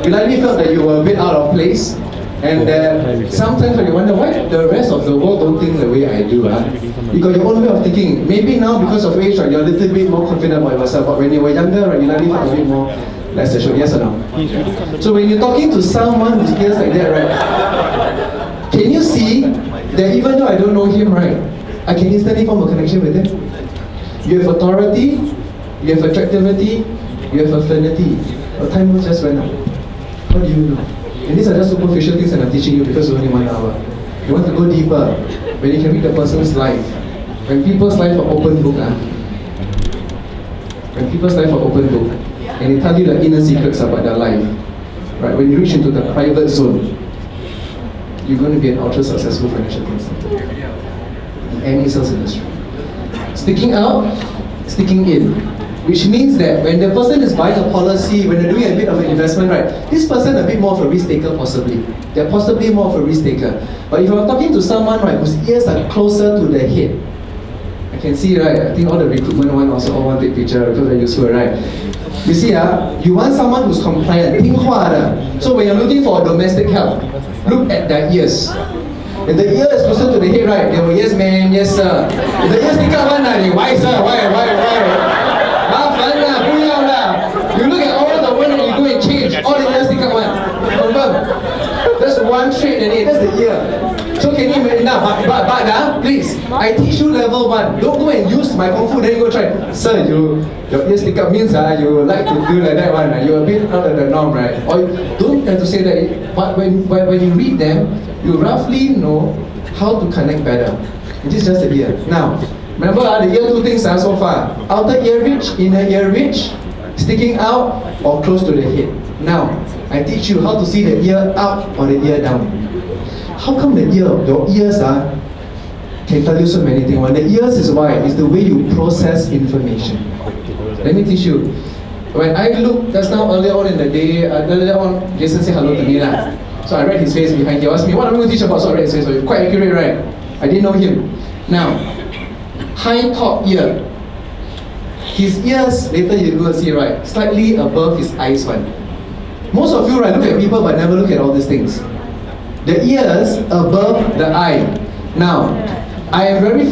Speaker 1: You likely felt that you were a bit out of place, and sometimes you wonder why the rest of the world don't think the way I do, You got your own way of thinking. Maybe now because of age, right, you're a little bit more confident about yourself, but when you were younger, right, you likely felt a bit more less assured, yes or no? So when you're talking to someone who's ears like that, right, can you see that even though I don't know him, right, I can instantly form a connection with them. You have authority, you have attractivity, you have affinity. Your time will just run out. How do you know? And these are just superficial things that I'm teaching you because it's only 1 hour. You want to go deeper, when you can read the person's life. When people's life are open book, when people's life are open book, and they tell you the inner secrets about their life, right? When you reach into the private zone, you're going to be an ultra successful financial consultant in any sales industry. Sticking out, sticking in, which means that when the person is buying a policy, when they're doing a bit of an investment, right, this person a bit more of a risk taker possibly. They're possibly more of a risk taker. But if you're talking to someone, right, whose ears are closer to the head, I can see, right, I think all the recruitment one also all want to take picture because they're useful, right? You see, you want someone who's compliant, 听话的. So when you're looking for domestic help, look at their ears. If the ear is closer to the head, right, they will, yes ma'am, yes sir. If the ears stick out one, why sir, why? You look at all the one that you go and change, all the ears stick out one. Confirm. That's one trait they need, that's the ear. So can you imagine now, but please, I teach you level 1. Don't go and use my Kung Fu, then you go try. Sir, your ears stick out means you like to do like that one. You're a bit out of the norm, right? Or you don't have to say that, but when you read them, you roughly know how to connect better. This is just the ear. Now, remember the ear 2 things so far. Outer ear ridge, inner ear ridge, sticking out or close to the head. Now, I teach you how to see the ear up or the ear down. How come your ears can tell you so many things? Well, the ears is why, it's the way you process information. Let me teach you. When I look, just now earlier on in the day, earlier on, Jason said hello to me lah. So I read his face behind. He asked me, what am I going to teach about? So I read his face. So quite accurate, right? I didn't know him. Now, high top ear. His ears, later you will see, right, slightly above his eyes one. Most of you, right, look at people but never look at all these things. The ears above the eye. Now, I am very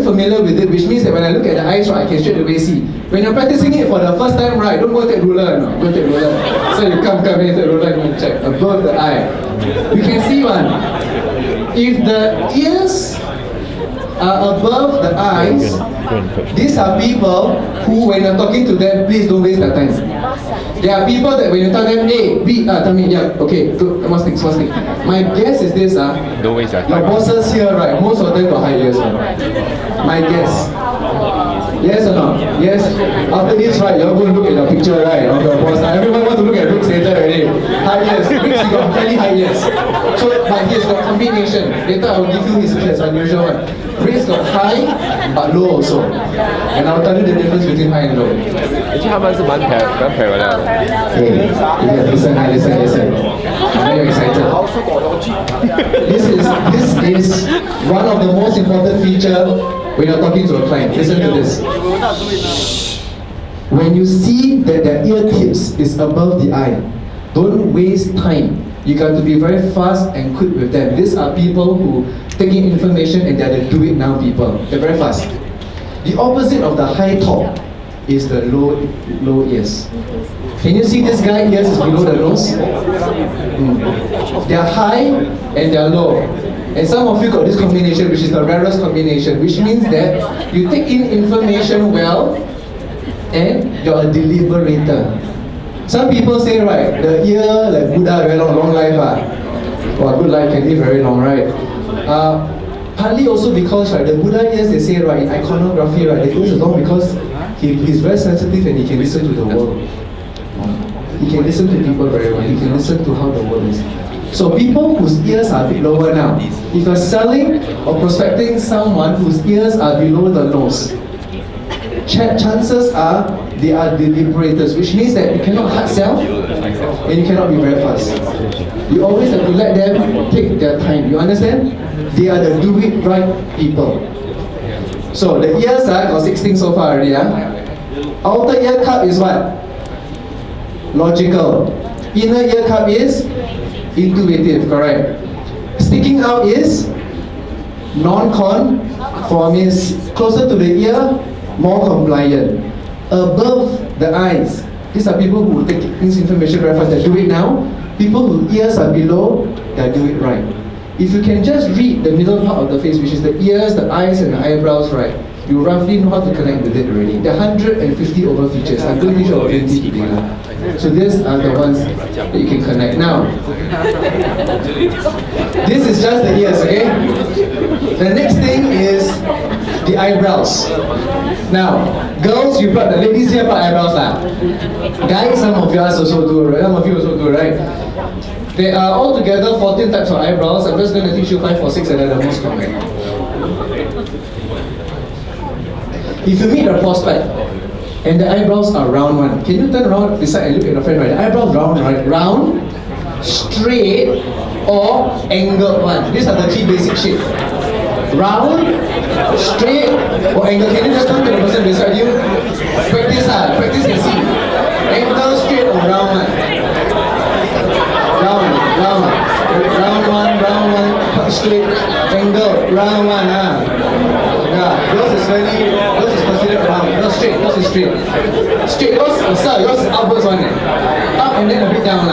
Speaker 1: familiar with it, which means that when I look at the eyes, right, I can straight away see. When you're practicing it for the first time, right, don't go take ruler, no, go take ruler. So you come and take ruler and check above the eye. You can see one. If the ears are above the eyes, these are people who, when you're talking to them, please don't waste their time. There are people that when you tell them, A, B, tell me, yeah, okay, good, one thing. My guess is this,
Speaker 3: don't waste your
Speaker 1: your
Speaker 3: time.
Speaker 1: bosses here, right, most of them got high ears. My guess. Yes or not? Yes? After this, right, you're going to look at the picture, right, of your boss. Everyone wants to look at Rick's later already. High ears. Rick's got very high ears. So, but he's got combination. Later I will give you his unusual one. Rick's got high, but low also. And I'll tell you the difference between high and low.
Speaker 3: Actually, 他们是蛮 pair 的。
Speaker 1: Okay, listen. I'm very excited. This is one of the most important features when you're talking to a client. Listen to this. When you see that their ear tips is above the eye, don't waste time. You got to be very fast and quick with them. These are people who take in information and they're the do it now people. They're very fast. The opposite of the high top is the low ears. Can you see this guy ears is below the nose? They're high and they're low. And some of you got this combination, which is the rarest combination, which means that you take in information well and you're a deliberator. Some people say, right, the ear like Buddha, very long life. Well, good life can live very long, right? Partly also because, right, the Buddha ears, they say, right, in iconography, right, the ears is long because he's very sensitive and he can listen to the world. He can listen to people very well. He can listen to how the world is. So people whose ears are a bit lower now, if you're selling or prospecting someone whose ears are below the nose, chances are they are deliberators, which means that you cannot hard sell and you cannot be very fast. You always have to let them take their time. You understand? They are the do it right people. So the ears got 16 so far already. Outer ear cup is what? Logical. Inner ear cup is intuitive, correct. Sticking out is non-conform, means closer to the ear, more compliant. Above the eyes, these are people who take this information very fast, they do it now. People whose ears are below, they do it right. if you can just read the middle part of the face, which is the ears, the eyes, and the eyebrows, right, you roughly know how to connect with it already. There are 150 over features. I'm going to show 20 today. So these are the ones that you can connect. Now, this is just the ears, okay? The next thing is the eyebrows. Now, girls, you plug the ladies here plug eyebrows lah. Guys, some of you also do, right? Some of you also do, right? There are altogether 14 types of eyebrows. I'm just going to teach you 5 or 6 and then the most common. If you meet a prospect and the eyebrows are round one, can you turn around beside and look at your friend, right? The eyebrows round, right? Round, straight, or angled one. These are the 3 basic shapes. Round, straight, or angled. Can you just turn to the person beside you? Practice and see. Angled, straight, or round one. Round one, straight, angle, round one, Yeah, yours is considered round. Yours is straight. Straight, yours is upwards one. Up and then a bit down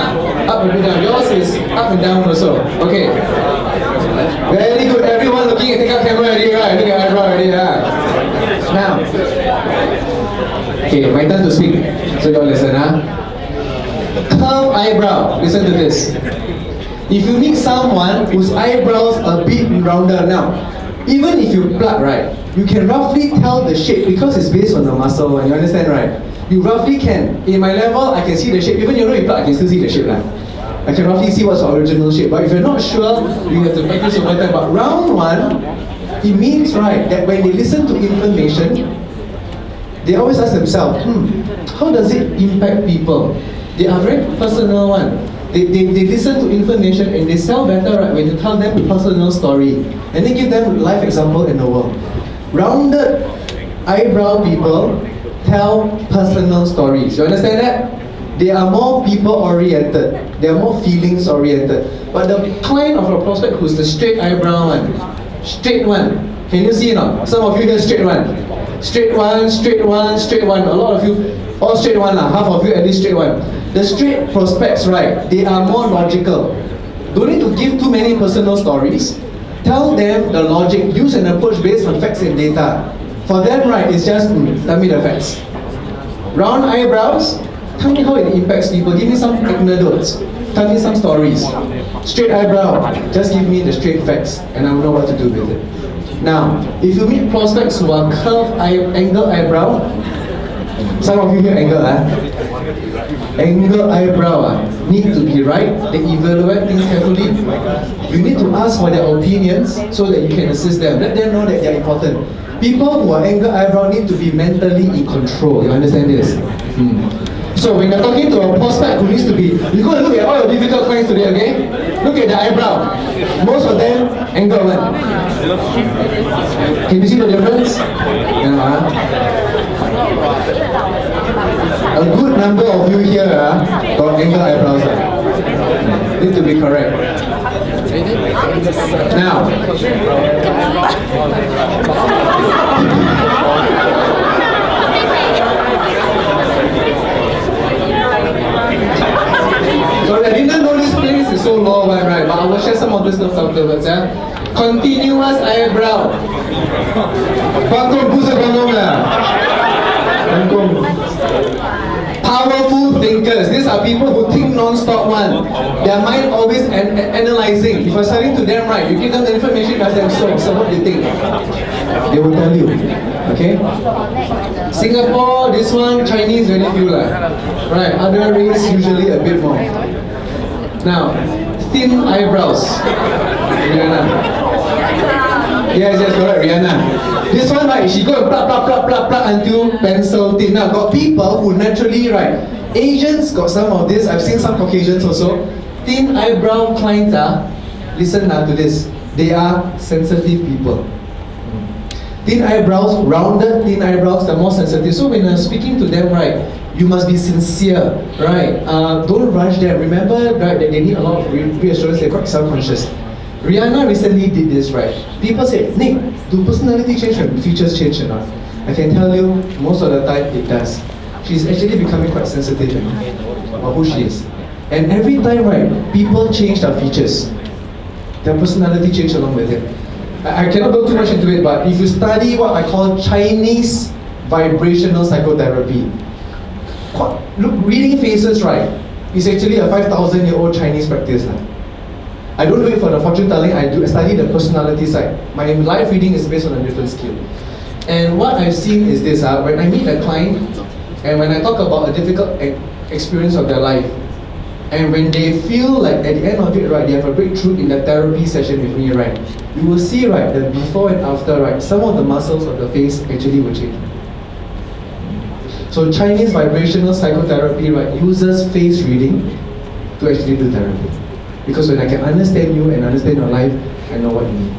Speaker 1: Up and bit down. Yours is up and down also. Okay. Very good. Everyone looking at the camera already, right? Look at eyebrow already, Now, okay, my turn to speak. So you all listen, Curved eyebrow. Listen to this. If you meet someone whose eyebrows are a bit rounder, now, even if you plug, right, you can roughly tell the shape because it's based on the muscle one. You understand, right? You roughly can. In my level, I can see the shape. Even you plug, I can still see the shape. I can roughly see what's the original shape. But if you're not sure, you have to practice over time. But round one, it means, right, that when they listen to information, they always ask themselves, how does it impact people? They are very personal one. They listen to information and they sell better, right, when you tell them a personal story and then give them life example in the world. Rounded eyebrow people tell personal stories. You understand that? They are more people oriented. They are more feelings oriented. But the client of a prospect who's the straight eyebrow one, straight one. Can you see it now? Some of you here straight one. Straight one, straight one, straight one. A lot of you, all straight one lah. Half of you at least straight one. The straight prospects, right, they are more logical. Don't need to give too many personal stories. Tell them the logic. Use an approach based on facts and data. For them, right, it's just, tell me the facts. Round eyebrows, tell me how it impacts people. Give me some anecdotes. Tell me some stories. Straight eyebrow, just give me the straight facts and I will know what to do with it. Now, if you meet prospects who are curved angled eyebrow, some of you here angled, angled eyebrow need to be right. They evaluate things carefully. You need to ask for their opinions so that you can assist them. Let them know that they are important. People who are angled eyebrow need to be mentally in control. You understand this? So when you're talking to a prospect who needs to be, you're going to look at all your difficult clients today, okay? Look at the eyebrow. Most of them angled one. Can you see the difference? A good number of you here got angled eyebrows. Need to be correct. Now, so I didn't know this place is so low one, right? But I will share some of this stuff afterwards. Continuous eyebrow. Powerful thinkers. These are people who think non-stop one. Their mind always analyzing. If you're studying to them, right, you give them the information, ask them, so what do you think? They will tell you. Okay? Singapore, this one, Chinese, very few right? Other race usually a bit more. Now, thin eyebrows. Rihanna. Yes, correct, Rihanna. This one, right, she go and pluck until pencil thin. Now, got people who naturally, right, Asians got some of this. I've seen some Caucasians also. Thin eyebrow clients listen now to this. They are sensitive people. Thin eyebrows, rounded thin eyebrows, they're more sensitive. So when you're speaking to them, right, you must be sincere, right? Don't rush them. Remember, right, that they need a lot of reassurance. They're quite self-conscious. Rihanna recently did this, right? People say, Nick, do personality change and features change or not? I can tell you, most of the time it does. She's actually becoming quite sensitive about who she is. And every time, right, people change their features. their personality change along with it. I cannot go too much into it, but if you study what I call Chinese vibrational psychotherapy, look, reading faces, right, is actually a 5,000-year-old Chinese practice. I don't do it for the fortune telling, I study the personality side. My life reading is based on a different skill. And what I've seen is this, when I meet a client, and when I talk about a difficult experience of their life, and when they feel like at the end of it, right, they have a breakthrough in the therapy session with me, right, you will see, right, that before and after, right, some of the muscles of the face actually will change. So Chinese vibrational psychotherapy, right, uses face reading to actually do therapy. Because when I can understand you and understand your life, I know what you need.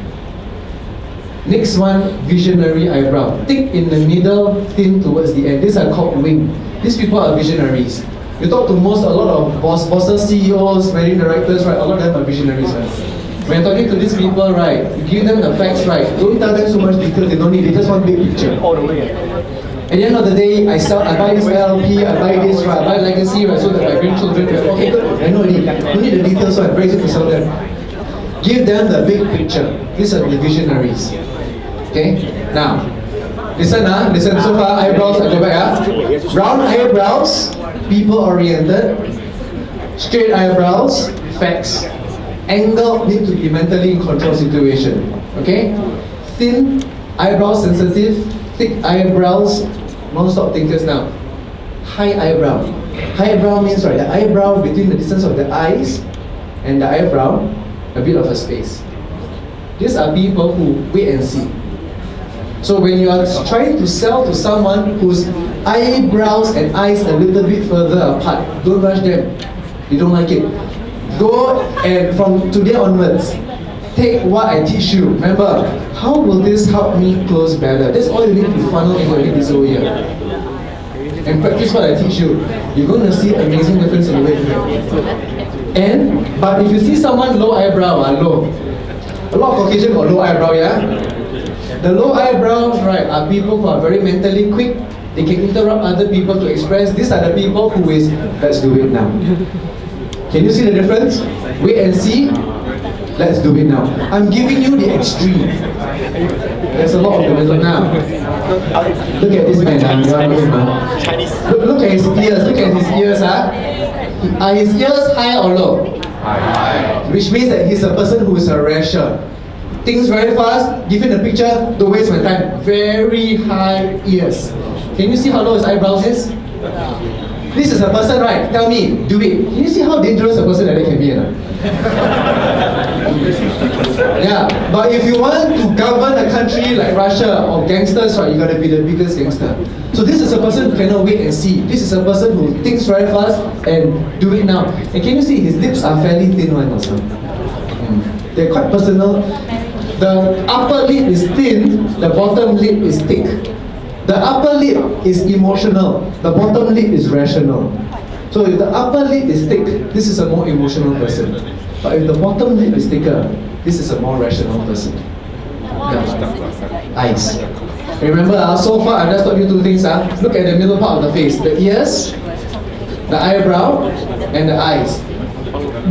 Speaker 1: Next one, visionary eyebrow. Thick in the middle, thin towards the end. These are called wing. These people are visionaries. You talk to a lot of bosses, CEOs, managing directors, right? A lot of them are visionaries, right? When you're talking to these people, right, you give them the facts, right? Don't tell them so much detail, they don't need, they just want big picture. All the way. At the end of the day, I buy this LP, I buy this, right, I buy legacy, right, so that my grandchildren will, okay, good, I know it. You need the details, so I raise it to sell them. Give them the big picture. These are the visionaries. Okay? Now, listen, so far, eyebrows, I go back. Round eyebrows, people-oriented. Straight eyebrows, facts. Angle need to be mentally in control situation. Okay? Thin, eyebrows sensitive. Thick eyebrows, non-stop thinkers now. High eyebrow. High eyebrow means, right, the eyebrow between the distance of the eyes and the eyebrow, a bit of a space. These are people who wait and see. So when you are trying to sell to someone whose eyebrows and eyes a little bit further apart, don't rush them. You don't like it. Go and from today onwards, take what I teach you. Remember, how will this help me close better? That's all you need to funnel into this whole year. And practice what I teach you. You're going to see amazing difference in the way you do. But if you see someone low eyebrow, low. A lot of Caucasians got low eyebrow, yeah? The low eyebrows, right, are people who are very mentally quick. They can interrupt other people to express. These are the people who is, let's do it now. Can you see the difference? Wait and see. Let's do it now. I'm giving you the extreme. There's a lot of the middle now. Look at this man. Look at his ears. Look at his ears. Are his ears high or low? High. Which means that he's a person who is a rasher. Thinks very fast, give him the picture, don't waste my time. Very high ears. Can you see how low his eyebrows is? This is a person, right? Tell me, do it. Can you see how dangerous a person like that can be? Yeah, but if you want to govern a country like Russia or gangsters, right, you gotta be the biggest gangster. So this is a person who cannot wait and see. This is a person who thinks very fast and do it now. And can you see his lips are fairly thin one also? They're quite personal. The upper lip is thin, the bottom lip is thick. The upper lip is emotional, the bottom lip is rational. So if the upper lip is thick, this is a more emotional person. But if the bottom lip is thicker, this is a more rational person. Yeah. Eyes. Remember, so far I've just taught you two things. Look at the middle part of the face. The ears, the eyebrow, and the eyes.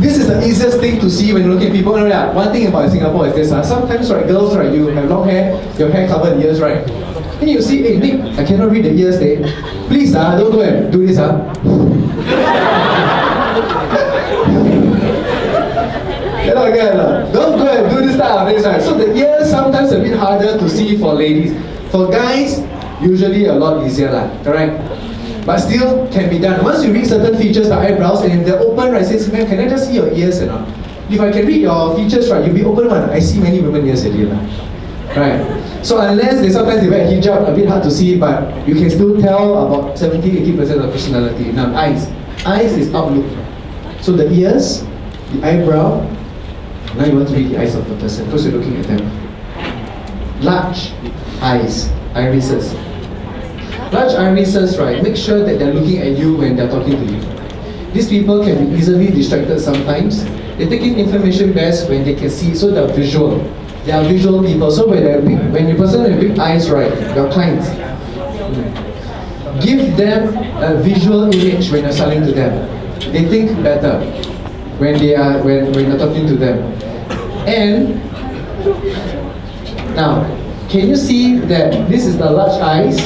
Speaker 1: This is the easiest thing to see when you look at people. One thing about Singapore is this. Sometimes, right, girls, right, you have long hair, your hair covered in ears, right? And you see, hey Nick, I cannot read the ears, please, don't go and do this, Don't go and do this type of things, right? So the ears sometimes a bit harder to see for ladies. For guys, usually a lot easier, correct? But still can be done. Once you read certain features, the eyebrows, and if they're open, right, says, man, can I just see your ears or not? If I can read your features, right, you'll be open one. I see many women ears already, right? So unless sometimes they wear hijab, a bit hard to see, but you can still tell about 70-80% of personality. Now, eyes. Eyes is outlook. So the ears, the eyebrow, now you want to read the eyes of the person, because you're looking at them. Large eyes, irises. Large irises, right, make sure that they're looking at you when they're talking to you. These people can be easily distracted sometimes. They take in information best when they can see, so they're visual. They are visual people. So when you person with big eyes, right, your clients, give them a visual image when you're selling to them. They think better when you're talking to them. And now, can you see that this is the large eyes?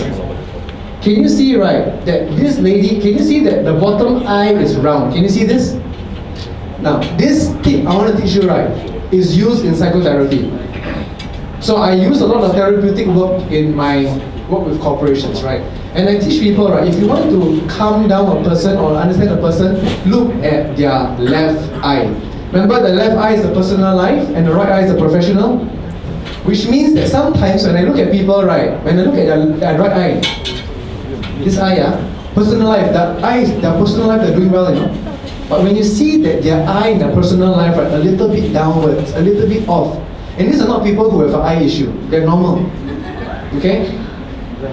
Speaker 1: Can you see, right, that this lady, can you see that the bottom eye is round? Can you see this? Now, this tip I want to teach you, right, is used in psychotherapy. So I use a lot of therapeutic work in my work with corporations, right? And I teach people, right, if you want to calm down a person or understand a person, look at their left eye. Remember, the left eye is the personal life and the right eye is the professional? Which means that sometimes when I look at people, right, when I look at their right eye, this eye, personal life, their personal life, they're doing well, you know. But when you see that their eye in their personal life, right, a little bit downwards, a little bit off, and these are not people who have an eye issue, they're normal, okay?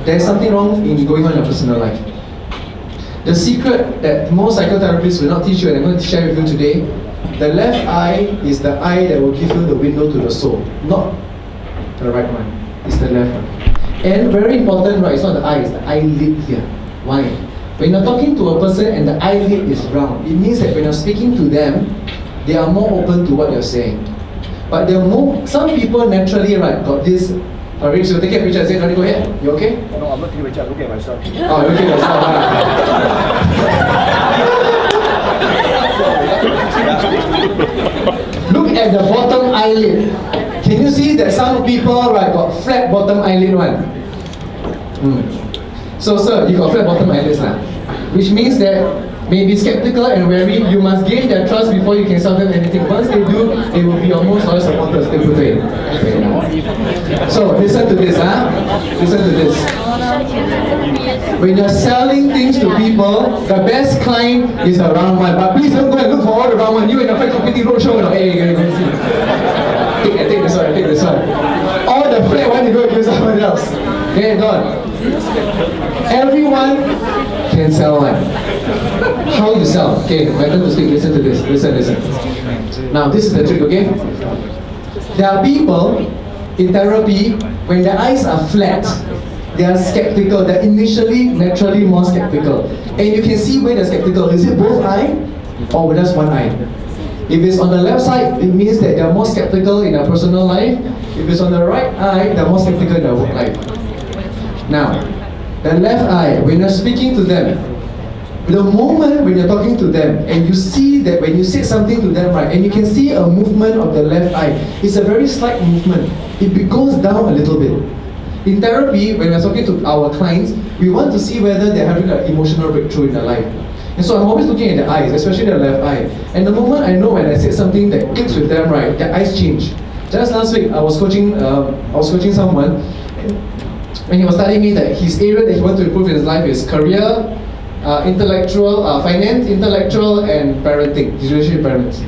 Speaker 1: There's something wrong in going on in your personal life. The secret that most psychotherapists will not teach you, and I'm going to share with you today, the left eye is the eye that will give you the window to the soul, not the right one, it's the left one. And very important, right, it's not the eye, it's the eyelid here. Why? When you're talking to a person and the eyelid is round, it means that when you're speaking to them, they are more open to what you're saying. But there are more, some people naturally, right, got this. Rich, so take a picture and say, Johnny, go ahead. You okay?
Speaker 2: No, I'm not taking a picture, I'm looking at myself.
Speaker 1: Oh, looking at yourself. Look at the bottom eyelid. Can you see that some people, right, got flat bottom eyelid one? So, sir, you got flat bottom eyelids now. Which means that maybe skeptical and wary, you must gain their trust before you can sell them anything. Once they do, they will be your most loyal supporters. They put it. So listen to this, Listen to this. When you're selling things to people, the best client is the round one. But please don't go and look for all the round one. You and your friend competing roadshow, hey, go see. Take this one, take this one. All the flat one, you go and give someone else. Okay, gone. Everyone can sell one. How you sell? Okay, my turn to speak. Listen to this. Listen. Now, this is the trick, okay? There are people in therapy, when their eyes are flat, they are skeptical. They're initially, naturally more skeptical. And you can see where they're skeptical. Is it both eyes or just one eye? If it's on the left side, it means that they're more skeptical in their personal life. If it's on the right eye, they're more skeptical in their work life. Now, the left eye, when you're speaking to them, the moment when you're talking to them and you see that when you say something to them, right, and you can see a movement of the left eye, it's a very slight movement. It goes down a little bit. In therapy, when we're talking to our clients, we want to see whether they're having an emotional breakthrough in their life. And so I'm always looking at the eyes, especially the left eye. And the moment I know when I say something that clicks with them, right, their eyes change. Just last week, I was coaching someone, and he was telling me that his area that he wants to improve in his life is career, intellectual, finance, intellectual, and parenting. His relationship with parents.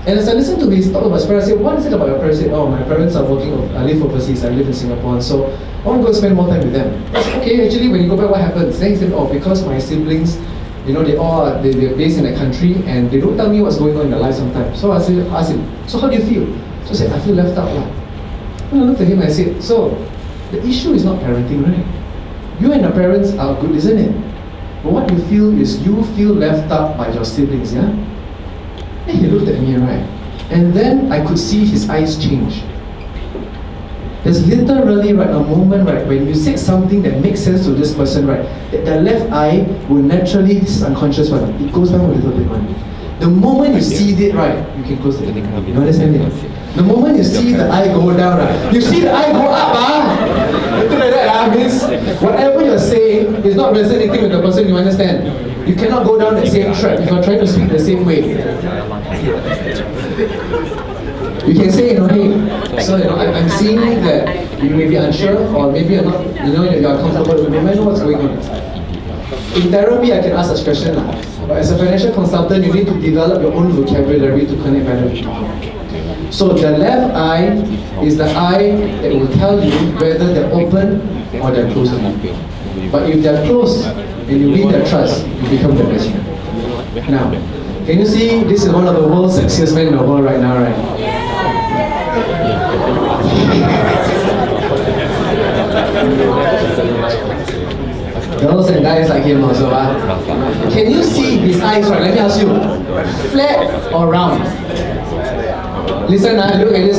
Speaker 1: And as I listened to his talk about his parents, I said, what is it about your parents? He said, oh, my parents are working, I live overseas, I live in Singapore, so I want to go spend more time with them. I said, okay, actually, when you go back, what happens? Then he said, oh, because my siblings, you know, they're based in the country, and they don't tell me what's going on in their life sometimes. So I asked him, so how do you feel? So I said, I feel left out. And I looked at him and I said, so, the issue is not parenting, right? You and your parents are good, isn't it? But what you feel is you feel left out by your siblings, yeah? And he looked at me, right? And then I could see his eyes change. There's literally, right, a moment, right, when you say something that makes sense to this person, right, that the left eye will naturally, this is unconscious one, it goes down a little bit one. The moment you see it, right, you can close it. You understand it? The moment you see the eye go down, right, you see the eye go up, Something like that means whatever you're saying is not resonating with the person, you understand? You cannot go down that same track if you're trying to speak the same way. You can say, hey, so I'm seeing that you may be unsure, or maybe you're not, you're uncomfortable, you may know what's going on. In therapy, I can ask such questions, but as a financial consultant, you need to develop your own vocabulary to connect better with people. So the left eye is the eye that will tell you whether they're open or they're closed. But if they're closed and you win their trust, you become the best friend. Now, can you see this is one of the world's sexiest men in the world right now, right? Girls and guys like him also. Can you see his eyes, right? Let me ask you, flat or round? Listen, look at this.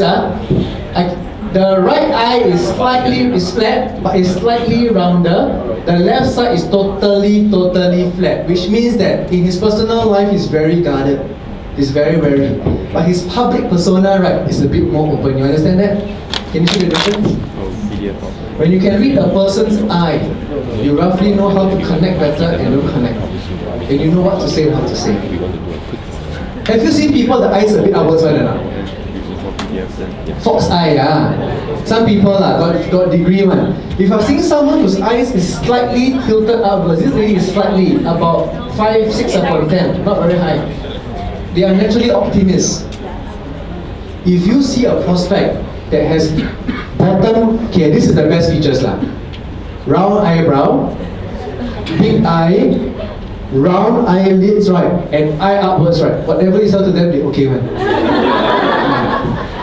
Speaker 1: The right eye is flat, but is slightly rounder. The left side is totally flat, which means that in his personal life he's very guarded. He's very. But his public persona, right, is a bit more open. You understand that? Can you see the difference? When you can read a person's eye, you roughly know how to connect better and don't connect. And you know what to say and how to say. Have you seen people, the eyes a bit upwards one or not? Fox eye, Some people got degree one. If I've seen someone whose eyes is slightly tilted upwards, this lady is slightly about 5, 6 upon 10, not very high. They are naturally optimists. If you see a prospect that has bottom, okay, this is the best features lah. Round eyebrow, big eye, round eyelids, right, and eye upwards, right. Whatever you tell to them, they okay one.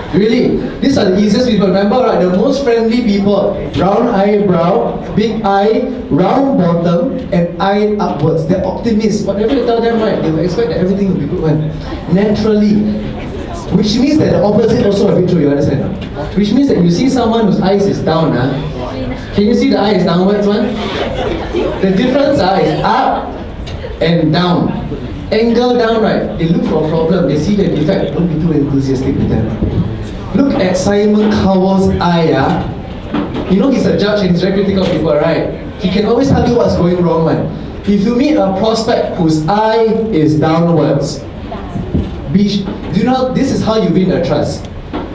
Speaker 1: Really, these are the easiest people. Remember, right? The most friendly people: round eyebrow, big eye, round bottom, and eye upwards. They're optimists. Whatever you tell them, right, they will expect that everything will be good one. Naturally. Which means that the opposite also a bit true, you understand? Which means that you see someone whose eyes is down, can you see the eye is downwards one? The difference is up and down. Angle down, right? They look for a problem, they see the defect, don't be too enthusiastic with them. Look at Simon Cowell's eye, You know he's a judge and he's very critical of people, right? He can always tell you what's going wrong, man. If you meet a prospect whose eye is downwards, do you know this is how you win the trust?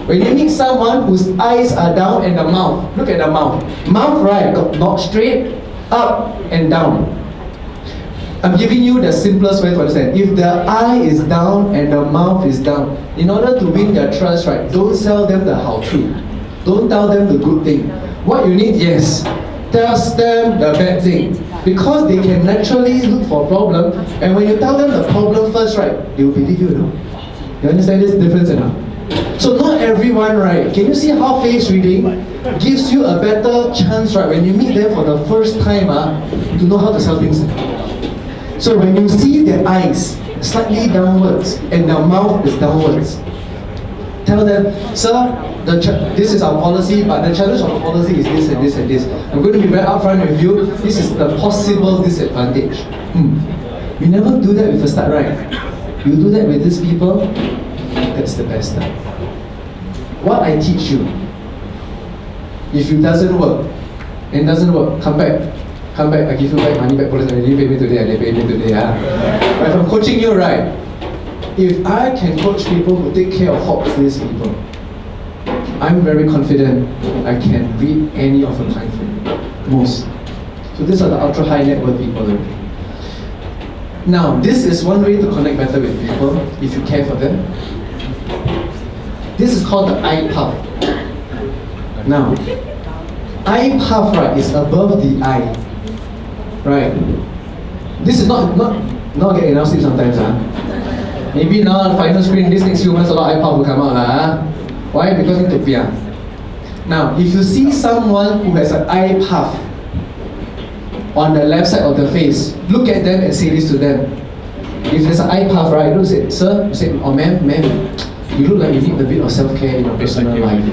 Speaker 1: When you meet someone whose eyes are down and the mouth, look at the mouth. Mouth, right, got not straight, up and down. I'm giving you the simplest way to understand. If the eye is down and the mouth is down, in order to win their trust, right, don't sell them the how true. Don't tell them the good thing. What you need, yes, tell them the bad thing. Because they can naturally look for a problem, and when you tell them the problem first, right, they will believe you, you know? You understand this difference enough? So not everyone, right, can you see how face reading gives you a better chance, right, when you meet them for the first time, to know how to sell things? So when you see their eyes slightly downwards and their mouth is downwards, tell them, sir, this is our policy, but the challenge of the policy is this and this and this. I'm going to be very upfront with you. This is the possible disadvantage. You never do that with a start, right? You do that with these people, that's the best time. What I teach you, if it doesn't work, come back, I give you back money back, police, they pay me today, they pay me today. But if I'm coaching you, right, if I can coach people who take care of hawks, these people, I'm very confident I can read any of a time frame, most. So these are the ultra high net worth people. Now, this is one way to connect better with people if you care for them. This is called the eye puff. Now, eye puff, right, is above the eye. Right. This is not get enough sleep sometimes. Maybe now final screen this next few months a lot of eye puff will come out. Why? Because need to fear. Now, if you see someone who has an eye puff on the left side of the face, look at them and say this to them. If there's an eye puff, right, don't say, sir, you say, oh ma'am, you look like you need a bit of self-care in your personal life.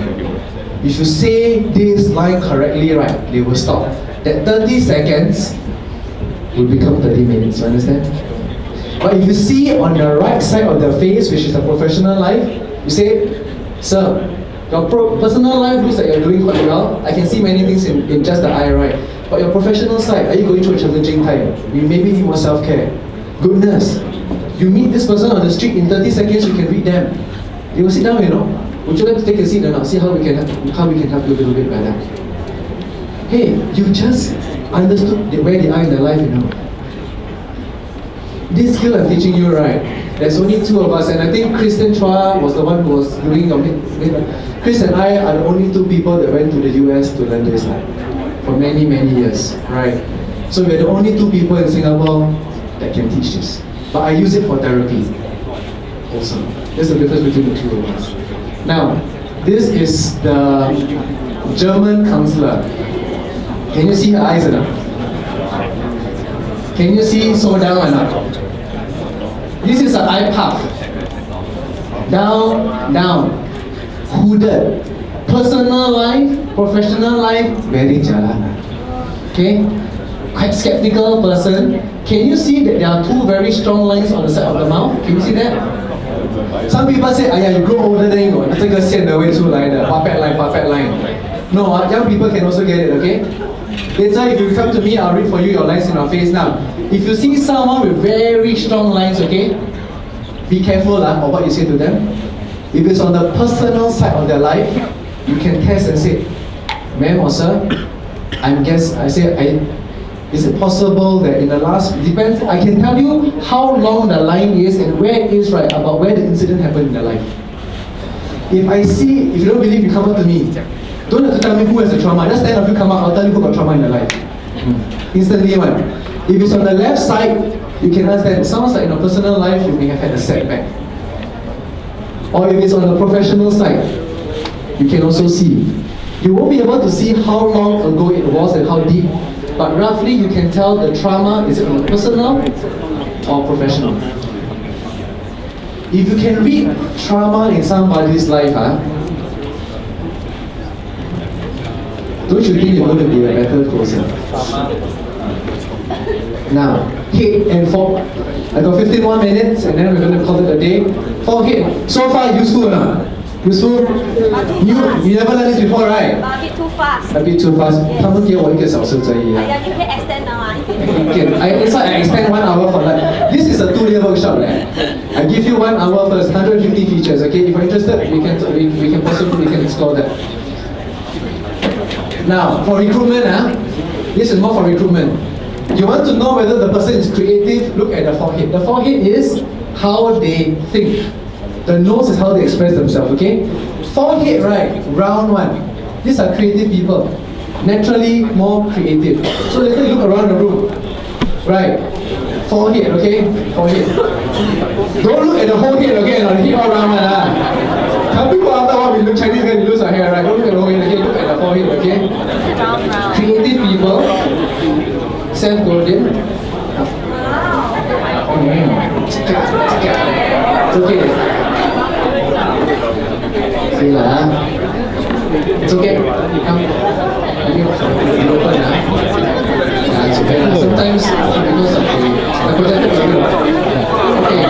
Speaker 1: If you say this line correctly, right, they will stop. That 30 seconds will become 30 minutes, you understand? But if you see on the right side of the face, which is the professional life, you say, sir, your personal life looks like you're doing quite well. I can see many things in just the eye, right? But your professional side, are you going through a challenging time? You maybe need more self-care. Goodness, you meet this person on the street, in 30 seconds you can read them. They will sit down, you know. Would you like to take a seat or not? See how we can help you a little bit better. Hey, you just understood where they are in their life, you know. This skill I'm teaching you, right? There's only two of us, and I think Christian Chua was the one who was doing your Chris and I are the only two people that went to the US to learn this for many, many years, right? So we're the only two people in Singapore that can teach this. But I use it for therapy also. There's the difference between the two of us. Now, this is the German counselor. Can you see her eyes enough? Can you see so down enough? This is an eye puff. Down, down. hooded. Personal life, professional life, very jalan. Okay? Quite skeptical person. Can you see that there are two very strong lines on the side of the mouth? Can you see that? Some people say, you grow older then you got 这个线的会出来的 puppet line. No, young people can also get it, okay? Later, if you come to me, I'll read for you your lines in your face now. If you see someone with very strong lines, okay? Be careful of what you say to them. If it's on the personal side of their life, you can test and say, ma'am or sir, is it possible that in the last, depends, I can tell you how long the line is and where it is, right, about where the incident happened in their life. If you don't believe, you come up to me. Don't have to tell me who has a trauma, just stand up, you come out, I'll tell you who got trauma in their life. Instantly one. If it's on the left side, you can understand, it sounds like in a personal life, you may have had a setback. Or if it's on the professional side, you can also see. You won't be able to see how long ago it was and how deep, but roughly you can tell the trauma is it on the personal or professional. If you can read trauma in somebody's life, don't you think you're going to be a better closer? Now, head and forehead. I got 15 more minutes and then we're going to call it a day. Forehead. So far, useful or not? Useful? You never learned this before, right?
Speaker 4: A bit too fast.
Speaker 1: A bit too fast. 他们给我1个小时而已。
Speaker 4: 哎呀，你可以 extend now 啊，That's
Speaker 1: why I extend 1 hour for that. This is a 2-day workshop. I give you 1 hour first, 150 features. Okay, if you're interested, we can explore that. Now, for recruitment, this is more for recruitment. You want to know whether the person is creative, look at the forehead. The forehead is how they think. The nose is how they express themselves, okay? Forehead, right, round one. These are creative people. Naturally more creative. So later you look around the room. Right. Forehead, okay? Forehead. Don't look at the whole head, okay? Not the head all round one. Some people after what we look Chinese guys, we lose our hair, right? Don't look at the whole head, okay? Look at the forehead, okay?
Speaker 4: round.
Speaker 1: Creative people. Seth Godin. It's okay. See lah. It's okay. Come. You open lah. It's okay lah. Sometimes because of the projected video. Okay.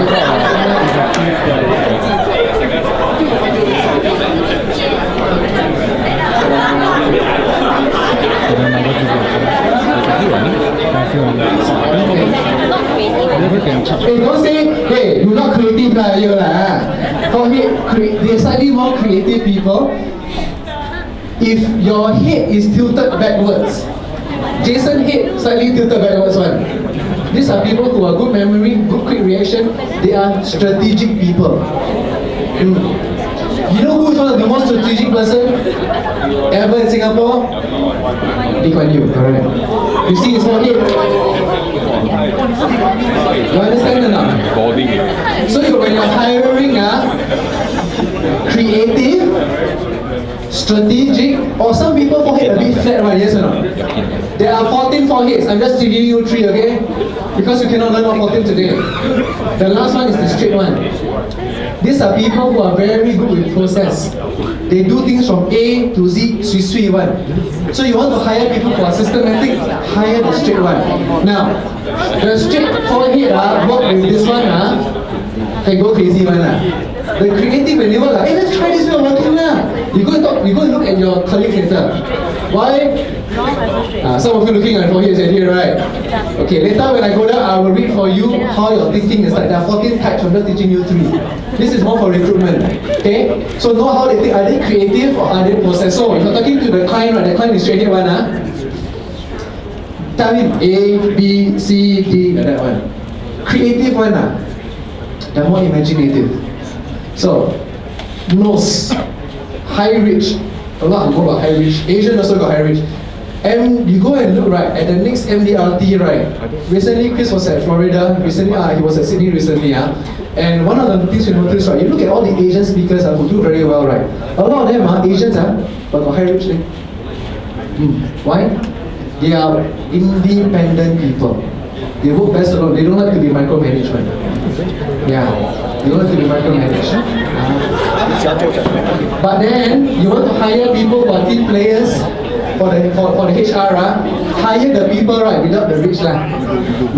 Speaker 1: Hey, don't say, hey, you're not creative lah, you lah. They're slightly more creative people. If your head is tilted backwards, Jason head slightly tilted backwards one. These are people who are good memory, good quick reaction. They are strategic people. You know who is one of the most strategic person ever in Singapore? Lee Kuan Yew, correct. You see his forehead? You understand or not? So when you're hiring creative, strategic, or some people forehead a bit flat, right? Yes or no? There are 14 foreheads. I'm just giving you 3, okay? Because you cannot learn all 14 today. The last one is the straight one. These are people who are very good with process. They do things from A to Z, sui one. So you want to hire people who are systematic, hire the straight one. Now, the straight forehead work with this one can go crazy one. The creative when they work hey, let's try this way of working You go and look at your colleagues later. Why? Some of you looking at foreheads here, right? Okay, later when I go there, I will read for you how your thinking is like. There are 14 types, I'm just teaching you 3. This is more for recruitment. Okay? So know how they think. Are they creative or are they process? So if you're talking to the client, right, the client is straight one. Tell him A, B, C, D, like that one. Creative one. They're more imaginative. So, nose, high reach. A lot more about high reach. Asian also got high reach. And you go and look right at the next MDRT, right? Recently, Chris was at Florida. Recently, he was at Sydney recently. And one of the things we noticed, right? You look at all the Asian speakers who do very well, right? A lot of them are Asians, but got high reach. Why? They are independent people. They work best alone. They don't like to be micromanaged. Yeah, they don't like to be micromanaged. But then you want to hire people who are team players for the HR, hire the people right without the rich lah.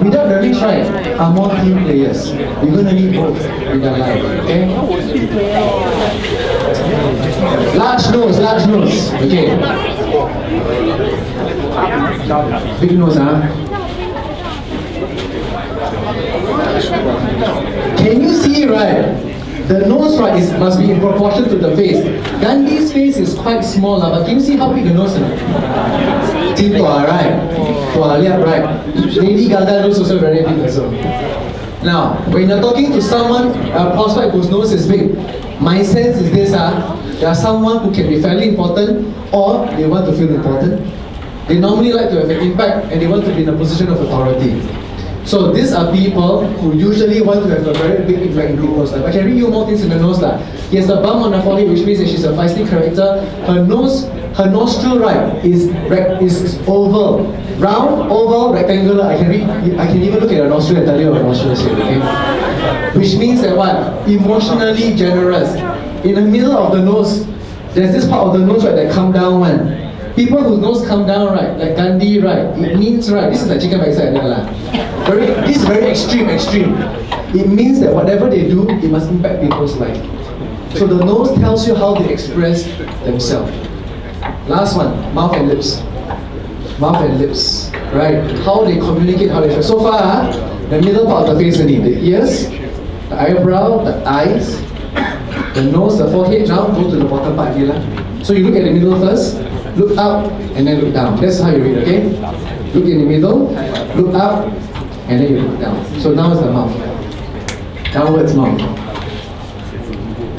Speaker 1: Without the rich right are more team players. You're gonna need both in your life. Okay? Large nose. Okay. Big nose, Can you see right? The nose right must be in proportion to the face. Gandhi's face is quite small, but can you see how big the nose is? Jin Tua, right? Tua Liap, right? Lady Gaga nose also very big also. Now, when you're talking to someone, a prospect whose nose is big, my sense is this, they are someone who can be fairly important or they want to feel important. They normally like to have an impact and they want to be in a position of authority. So these are people who usually want to have a very big impact in people's life. I can read you more things in the nose. He has a bump on her forehead, which means that she's a feisty character. Her nostril right is oval. Round, oval, rectangular. I can even look at her nostril and tell you her nostril is here, okay? Which means that what? Emotionally generous. In the middle of the nose, there's this part of the nose right that come down one. People whose nose come down right, like Gandhi right, it means right, this is like chicken backside lah. This is very extreme. It means that whatever they do, it must impact people's life. So the nose tells you how they express themselves. Last one, mouth and lips. Mouth and lips, right? How they communicate, how they express. So far, the middle part of the face only, the ears, the eyebrow, the eyes, the nose, the forehead. Now go to the bottom part here. So you look at the middle first. Look up and then look down. That's how you read, okay? Look in the middle, look up, and then you look down. So now is the mouth. Downwards mouth.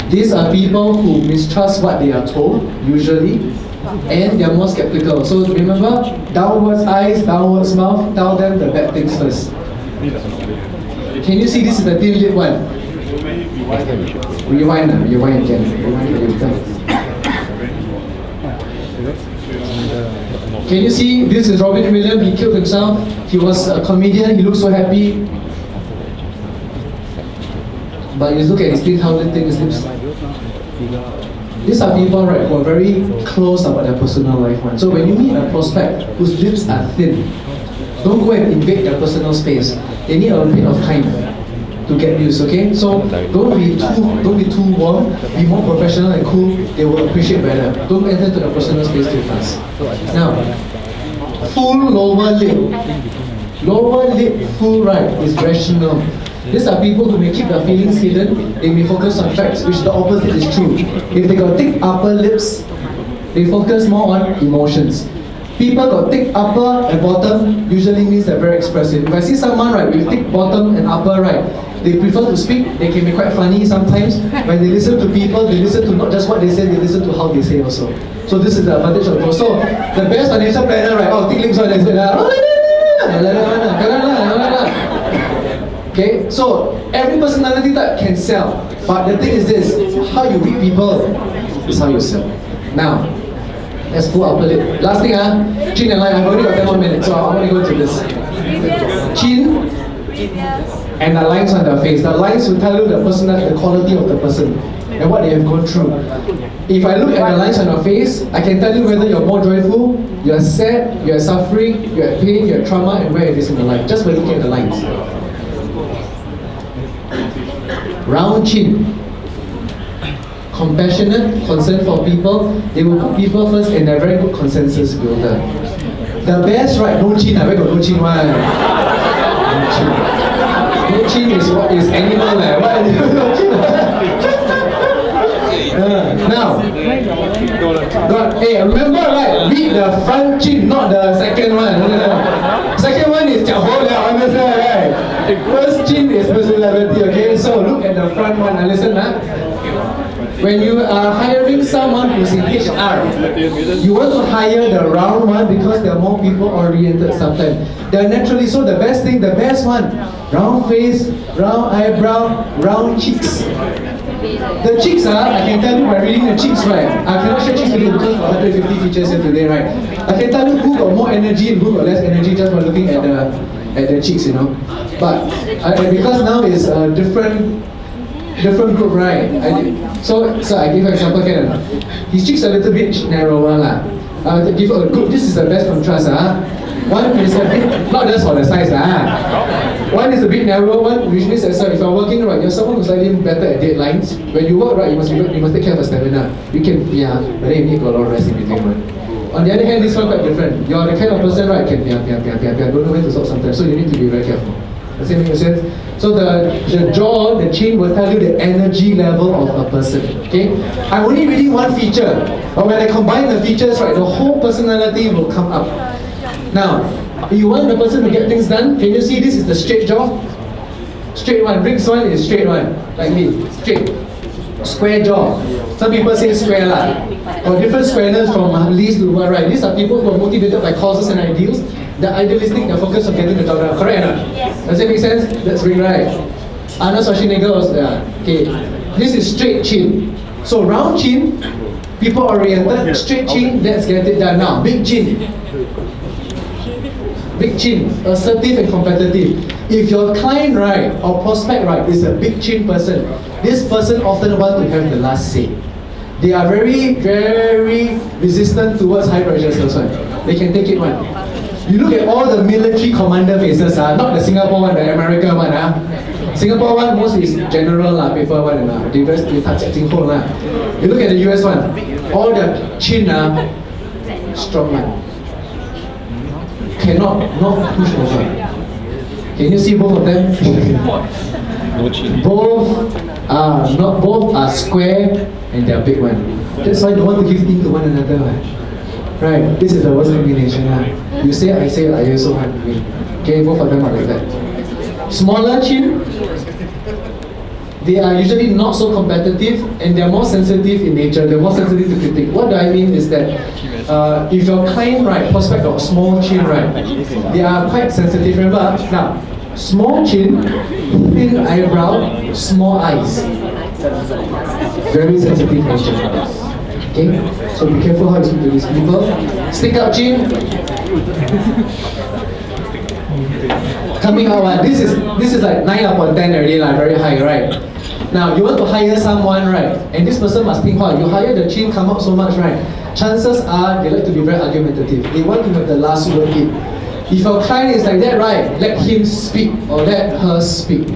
Speaker 1: These are people who mistrust what they are told, usually, and they are more skeptical. So remember, downwards eyes, downwards mouth, tell them the bad things first. Can you see this is the thin lip one? Rewind again. Rewind again. Can you see, this is Robin Williams, he killed himself, he was a comedian, he looked so happy. But you look at his teeth, how thin his lips. These are people, right, who are very close about their personal life. So when you meet a prospect whose lips are thin, don't go and invade their personal space. They need a bit of time to get used, okay? So don't be too warm, be more professional and cool, they will appreciate better. Don't enter to the personal space too fast. Now, full lower lip. Lower lip full right is rational. These are people who may keep their feelings hidden, they may focus on facts, which the opposite is true. If they got thick upper lips, they focus more on emotions. People got thick upper and bottom usually means they're very expressive. If I see someone right with thick bottom and upper right, they prefer to speak, they can be quite funny sometimes. When they listen to people, they listen to not just what they say, they listen to how they say also. So this is the advantage of those. So the best financial planner, right? Oh, thick lips one is okay, so every personality type can sell. But the thing is this, how you read people is how you sell. Now, let's pull upper lip. Last thing, chin and line. I've already got 10 more minutes, so I want to go to this. Chin and the lines on their face. The lines will tell you the quality of the person and what they have gone through. If I look at the lines on your face, I can tell you whether you're more joyful, you're sad, you're suffering, you're at pain, you're at trauma, and where it is in the life, just by looking at the lines. Round chin. Compassionate, concern for people, they will put people first and they're very good consensus builder. The best, right, no chin, I got no chin one. No chin is what is animal, what is no chin? Now, hey, remember, right, read the front chin, not the second one. Second one is understand, right? First chin is personality, okay? So look at the front one and listen, when you are hiring someone who's in HR, you want to hire the round one because they're more people-oriented sometimes. They're naturally, so the best one, round face, round eyebrow, round cheeks. The cheeks I can tell you by reading the cheeks, right? I cannot share cheeks with you because of 150 features here today, right? I can tell you who got more energy and who got less energy just by looking at the cheeks, you know. But because now is different different group, right? So I give an example, can I? His cheeks are a little bit narrower lah. Give a group. This is the best contrast, One is a bit, not just for the size, One is a bit narrow, one which means that if you're working right, you're someone who's slightly better at deadlines. When you work right, you must take care of the stamina. You can, but then you need a lot of rest in between one. On the other hand, this one quite different. You're the kind of person, right, can don't know when to stop sometimes, so you need to be very careful. Does that make sense? So the jaw, the chin will tell you the energy level of a person. Okay? I'm only reading one feature, but when I combine the features, right, the whole personality will come up. Now, you want the person to get things done? Can you see this is the straight jaw? Straight one. Rick's one is straight one, like me, straight. Square jaw. Some people say square lah. Or different squareness from least to what, right? These are people who are motivated by causes and ideals. They're idealistic, they're focused on getting the job done. Correct or not?
Speaker 4: Yes.
Speaker 1: Does that make sense? That's really right. Arnold Schwarzenegger was, okay. This is straight chin. So round chin, people oriented, straight chin, let's get it done now. Big chin. Big chin, assertive and competitive. If your client, right, or prospect, right, is a big chin person, this person often wants to have the last say. They are very, very resistant towards high pressure sales one. They can take it one. You look at all the military commander faces, not the Singapore one, the American one. Singapore one, most is general paper one, they touch at Singapore. You look at the US one, all the chin, strong one. Cannot not push over. Can you see both of them? Both are square and they are big one. That's why you don't want to give in to one another. Right? This is the worst combination. You say, I say, I also want to win. Okay, both of them are like that. Smaller chin, they are usually not so competitive and they are more sensitive in nature. They're more sensitive to critique. What do I mean is that if your client, right, prospect of small chin, right, they are quite sensitive. Remember, now, small chin, thin eyebrow, small eyes. Very sensitive nature. Okay? So be careful how you speak to these people. Stick out chin. Coming out, this is like 9 upon 10 already, very high, right? Now, you want to hire someone, right? And this person must think hard. You hire the chin come up so much, right? Chances are they like to be very argumentative. They want to have the last word in. If your client is like that, right, let him speak or let her speak.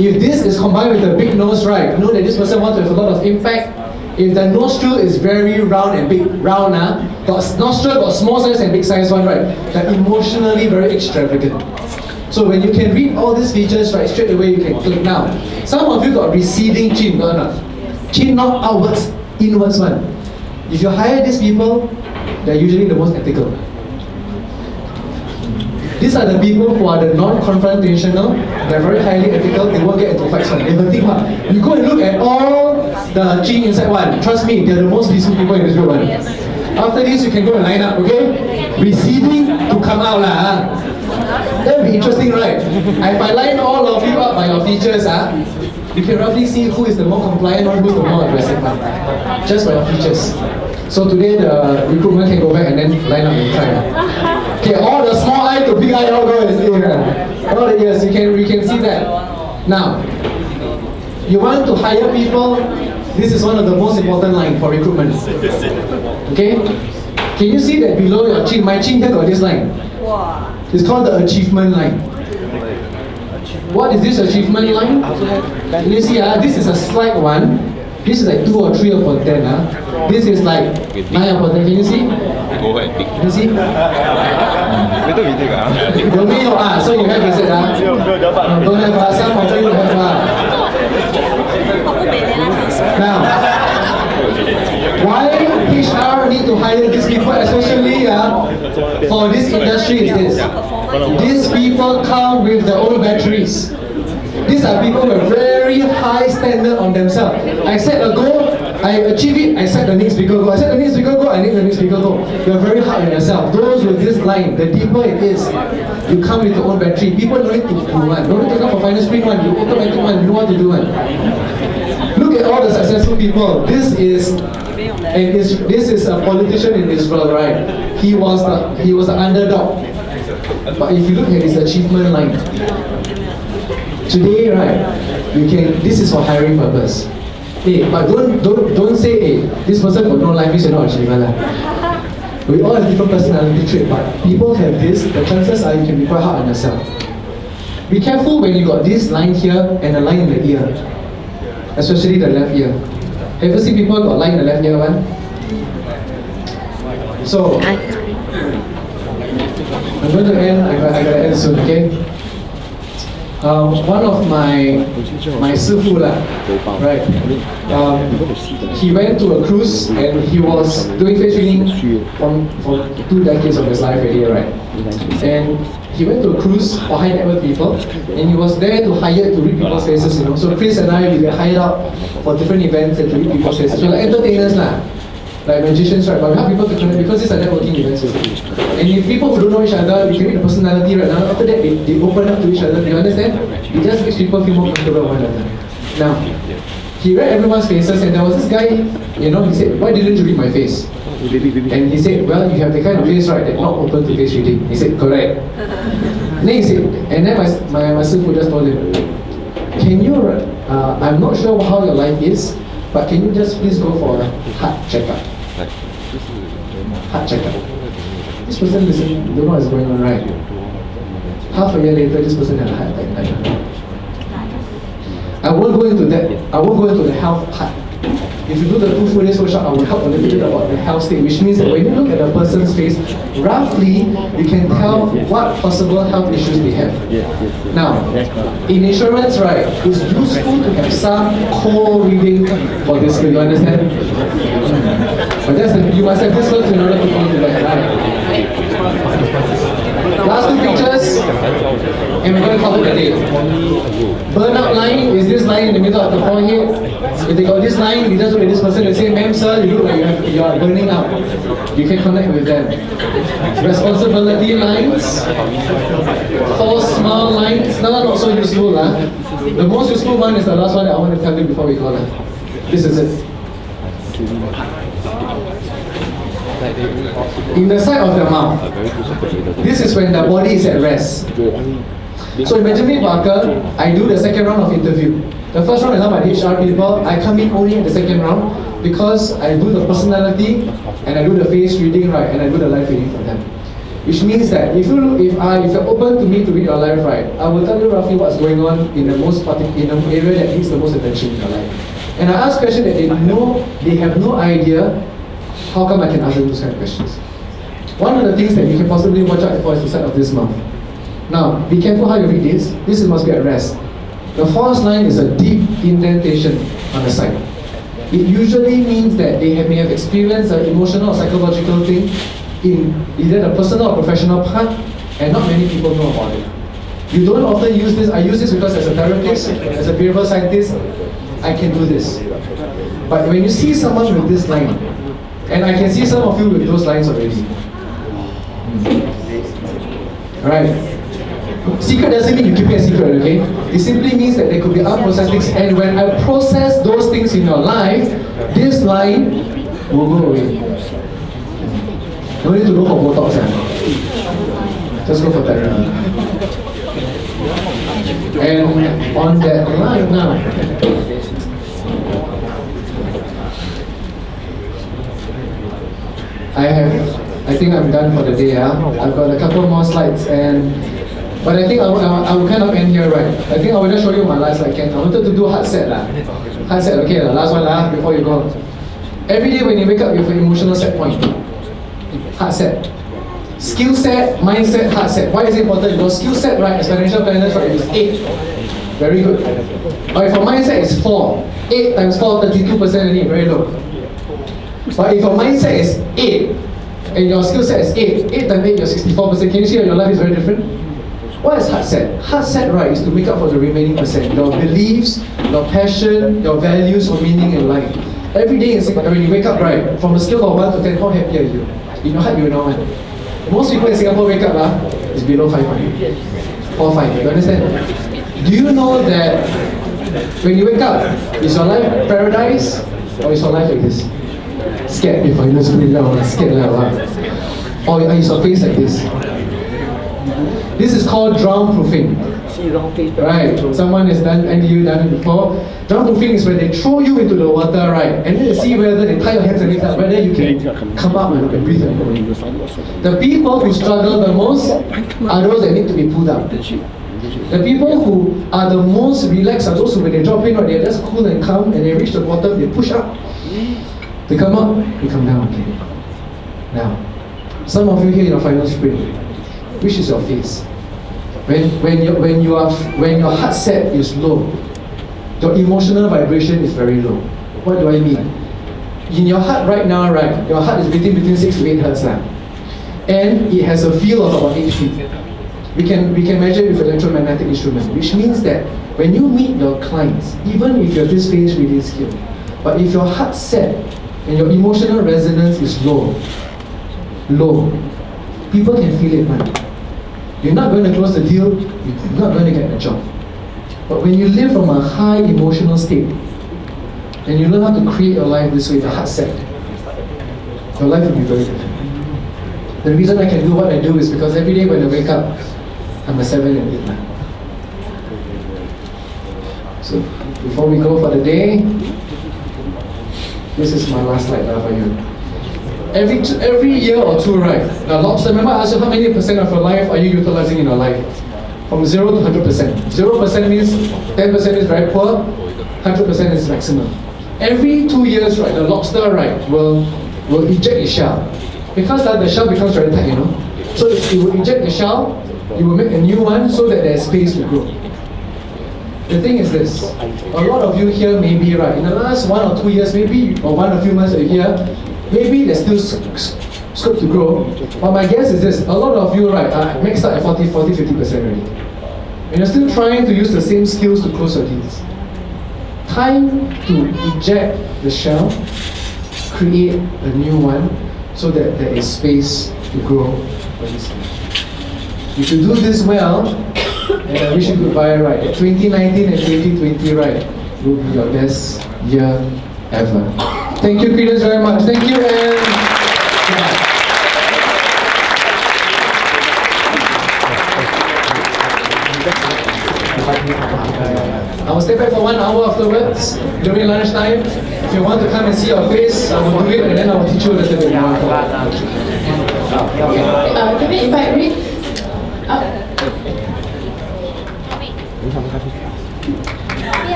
Speaker 1: If this is combined with a big nose, right, know that this person wants to have a lot of impact. If the nostril is very round and big, got nostril, got small size and big size one, right, they're emotionally very extravagant. So when you can read all these features, right, straight away you can click. Now, some of you got receding chin, chin not outwards, inwards one. If you hire these people, they're usually the most ethical. These are the people who are the non-confrontational, they're very highly ethical, they won't get into fights. They will think, you go and look at all the chin inside one, trust me, they're the most peaceful people in this group. After this, you can go and line up, okay? Receding to come out lah. That would be interesting, right? If I line all of you up by your features, you can roughly see who is the more compliant one, who is the more aggressive one. Just by your features. So today the recruitment can go back and then line up and try. Okay, all the small eye to big eye all go and see. All the ears, we can see that. Now, you want to hire people, this is one of the most important lines for recruitment. Okay? Can you see that below your chin? My chin here got this line. It's called the achievement line. What is this achievement line? Can you see, this is a slight one. This is like 2 or 3 upon 10. This is like 9 upon 10. Can you see? Can you see? So you have is it? Don't have some of you have. Now, why HR need to hire these people, especially for this industry is this. These people come with their own batteries. These are people with very high standard on themselves. I set a goal, I achieve it, I set the next bigger goal. I set the next bigger goal, I need the next bigger goal. You're very hard on yourself. Those with this line, the deeper it is, you come with your own battery. People don't need to do one. Don't need to come for final sprint one, you automatic one, you know what to do one. Look at all the successful people. This is a politician in Israel, right? He was the underdog. But if you look at his achievement line, Today, right, this is for hiring purpose. Hey, but don't say, hey, this person got no life, you're not achievement. We all have different personality trait, but people have this, the chances are you can be quite hard on yourself. Be careful when you got this line here and a line in the ear, especially the left ear. Have you ever seen people got a line in the left ear one? So, I'm going to end, I gotta end soon, okay? One of my Sifu right? He went to a cruise and he was doing face reading for 2 decades of his life already, right? And he went to a cruise for high net worth people, and he was there to hire to read people's faces, you know. So Chris and I, we get hired out for different events and to read people's faces. We're like entertainers lah, like magicians, right? But we help people to connect because these are networking events. And if people who don't know each other, we can read the personality right now. After that, they open up to each other. Do you understand? It just makes people feel more comfortable with one another. Now, he read everyone's faces, and there was this guy, you know, he said, "Why didn't you read my face?" And he said, "Well, you have the kind of face, right, that's not open to face reading." He said, "Correct." Then he said, and then my Sifu just told him, "Can you, I'm not sure how your life is, but can you just please go for a heart checkup?" Heart checkup. This person don't know what's going on, right? Half a year later, this person had a heart attack. I won't go into that. I won't go into the health part. If you do the 2 full days workshop, I will help a little bit about the health state, which means that when you look at a person's face, roughly you can tell what possible health issues they have. Now, in insurance, right, it's useful to have some core reading for this. Do you understand? But you must have this first in order to go into that, right? Last 2 pictures, and we're going to call it a day. Burnout line is this line in the middle of the forehead. If they got this line, you just look at this person and say, "Ma'am, sir, you look like you are burning out." You can connect with them. Responsibility lines, false smile lines, not so useful. The most useful one is the last one that I want to tell you before we call it. This is it. In the side of the mouth, this is when the body is at rest. So in Benjamin Barker, I do the second round of interview. The first round is not by HR people. I come in only at the second round because I do the personality and I do the face reading, right, and I do the life reading for them. Which means that if you're open to me to read your life, right, I will tell you roughly what's going on in the most in the area that needs the most attention in your life. And I ask questions that they have no idea. How come I can ask them those kind of questions? One of the things that you can possibly watch out for is the side of this mouth. Now, be careful how you read this. This must be at rest. The false line is a deep indentation on the side. It usually means that they may have experienced an emotional or psychological thing in either the personal or professional part, and not many people know about it. You don't often use this. I use this because as a therapist, as a behavioral scientist, I can do this. But when you see someone with this line, and I can see some of you with those lines already. Alright. Secret doesn't mean you keep it a secret, okay? It simply means that there could be unprocessed things, and when I process those things in your life, this line will go away. No need to go for Botox, just go for therapy. And on that line now, I think I'm done for the day. I've got a couple more slides, but I think I will kind of end here, right? I think I will just show you my last slide. I wanted to do heart set. Heart set, okay, the last one before you go. Every day when you wake up, you have an emotional set point. Heart set. Skill set, mindset, heart set. Why is it important? Your skill set, right, as financial planners, right, is 8. Very good. But if your mindset is 4, 8 times 4, 32% only, very low. But if your mindset is 8, and your skill set is 8, 8 times 8, you're 64%. Can you see how your life is very different? What is heart set? Heart set, right, is to make up for the remaining percent. Your beliefs, your passion, your values or meaning in life. Every day in Singapore, when you wake up, right, from a scale of 1 to 10, how happy are you? In your heart, you know what? Most people in Singapore wake up, is below 5. 4, 5. You understand? Do you know that when you wake up, is your life paradise or is your life like this? Scared if I just put it down, scared or is your face like this? This is called drown proofing. Right, someone has done NDU done it before. Drown proofing is when they throw you into the water, right, and then they see whether they tie your hands and legs up, whether you can come up and breathe. The people who struggle the most are those that need to be pulled up. The people who are the most relaxed are those who, when they drop in, right, they're just cool and calm, and they reach the bottom, they push up. They come up, they come down again. Now, some of you here in your final sprint, which is your phase? When your heart set is low, your emotional vibration is very low. What do I mean? In your heart right now, right, your heart is beating between 6 to 8 hertz now, and it has a feel of about 8 feet. We can measure it with electromagnetic instrument, which means that when you meet your clients, even if you're this phase really skilled, but if your heart set and your emotional resonance is low, people can feel it, man. You're not going to close the deal, you're not going to get the job. But when you live from a high emotional state, and you learn how to create your life this way, the heart set, your life will be very different. The reason I can do what I do is because every day when I wake up, I'm a 7 and 8 man. So before we go for the day, this is my last slide now for you. Every year or two, right? Now, lobster, remember I asked you how many percent of your life are you utilizing in your life? From 0 to 100%. 0% means 10% is very poor, 100% is maximum. Every 2 years, right, the lobster, right, will eject its shell. Because the shell becomes very tight, you know. So it will eject the shell, you will make a new one so that there's space to grow. The thing is this, a lot of you here may be right, in the last 1 or 2 years maybe, or 1 or few months here, maybe there's still scope to grow, but my guess is this, a lot of you, right, are maxed out at 50% already. And you're still trying to use the same skills to close your deals. Time to eject the shell, create a new one, so that there is space to grow for this year. If you do this well, and I wish you goodbye, right, 2019 and 2020, right, will be your best year ever. Thank you, Credence, very much. Thank you, and I will stay back for 1 hour afterwards, during lunchtime. If you want to come and see your face, I will do it, and then I will teach you a little bit more.
Speaker 5: Can we invite Rick up?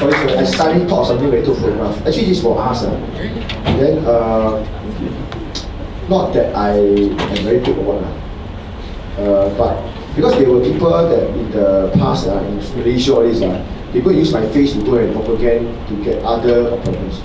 Speaker 6: I suddenly thought of something very too photograph. Actually, this is for us. Then, not that I am very good at what, but because there were people that in the past, in Malaysia, all this, they go and use my face to go and propagate to get other appointments.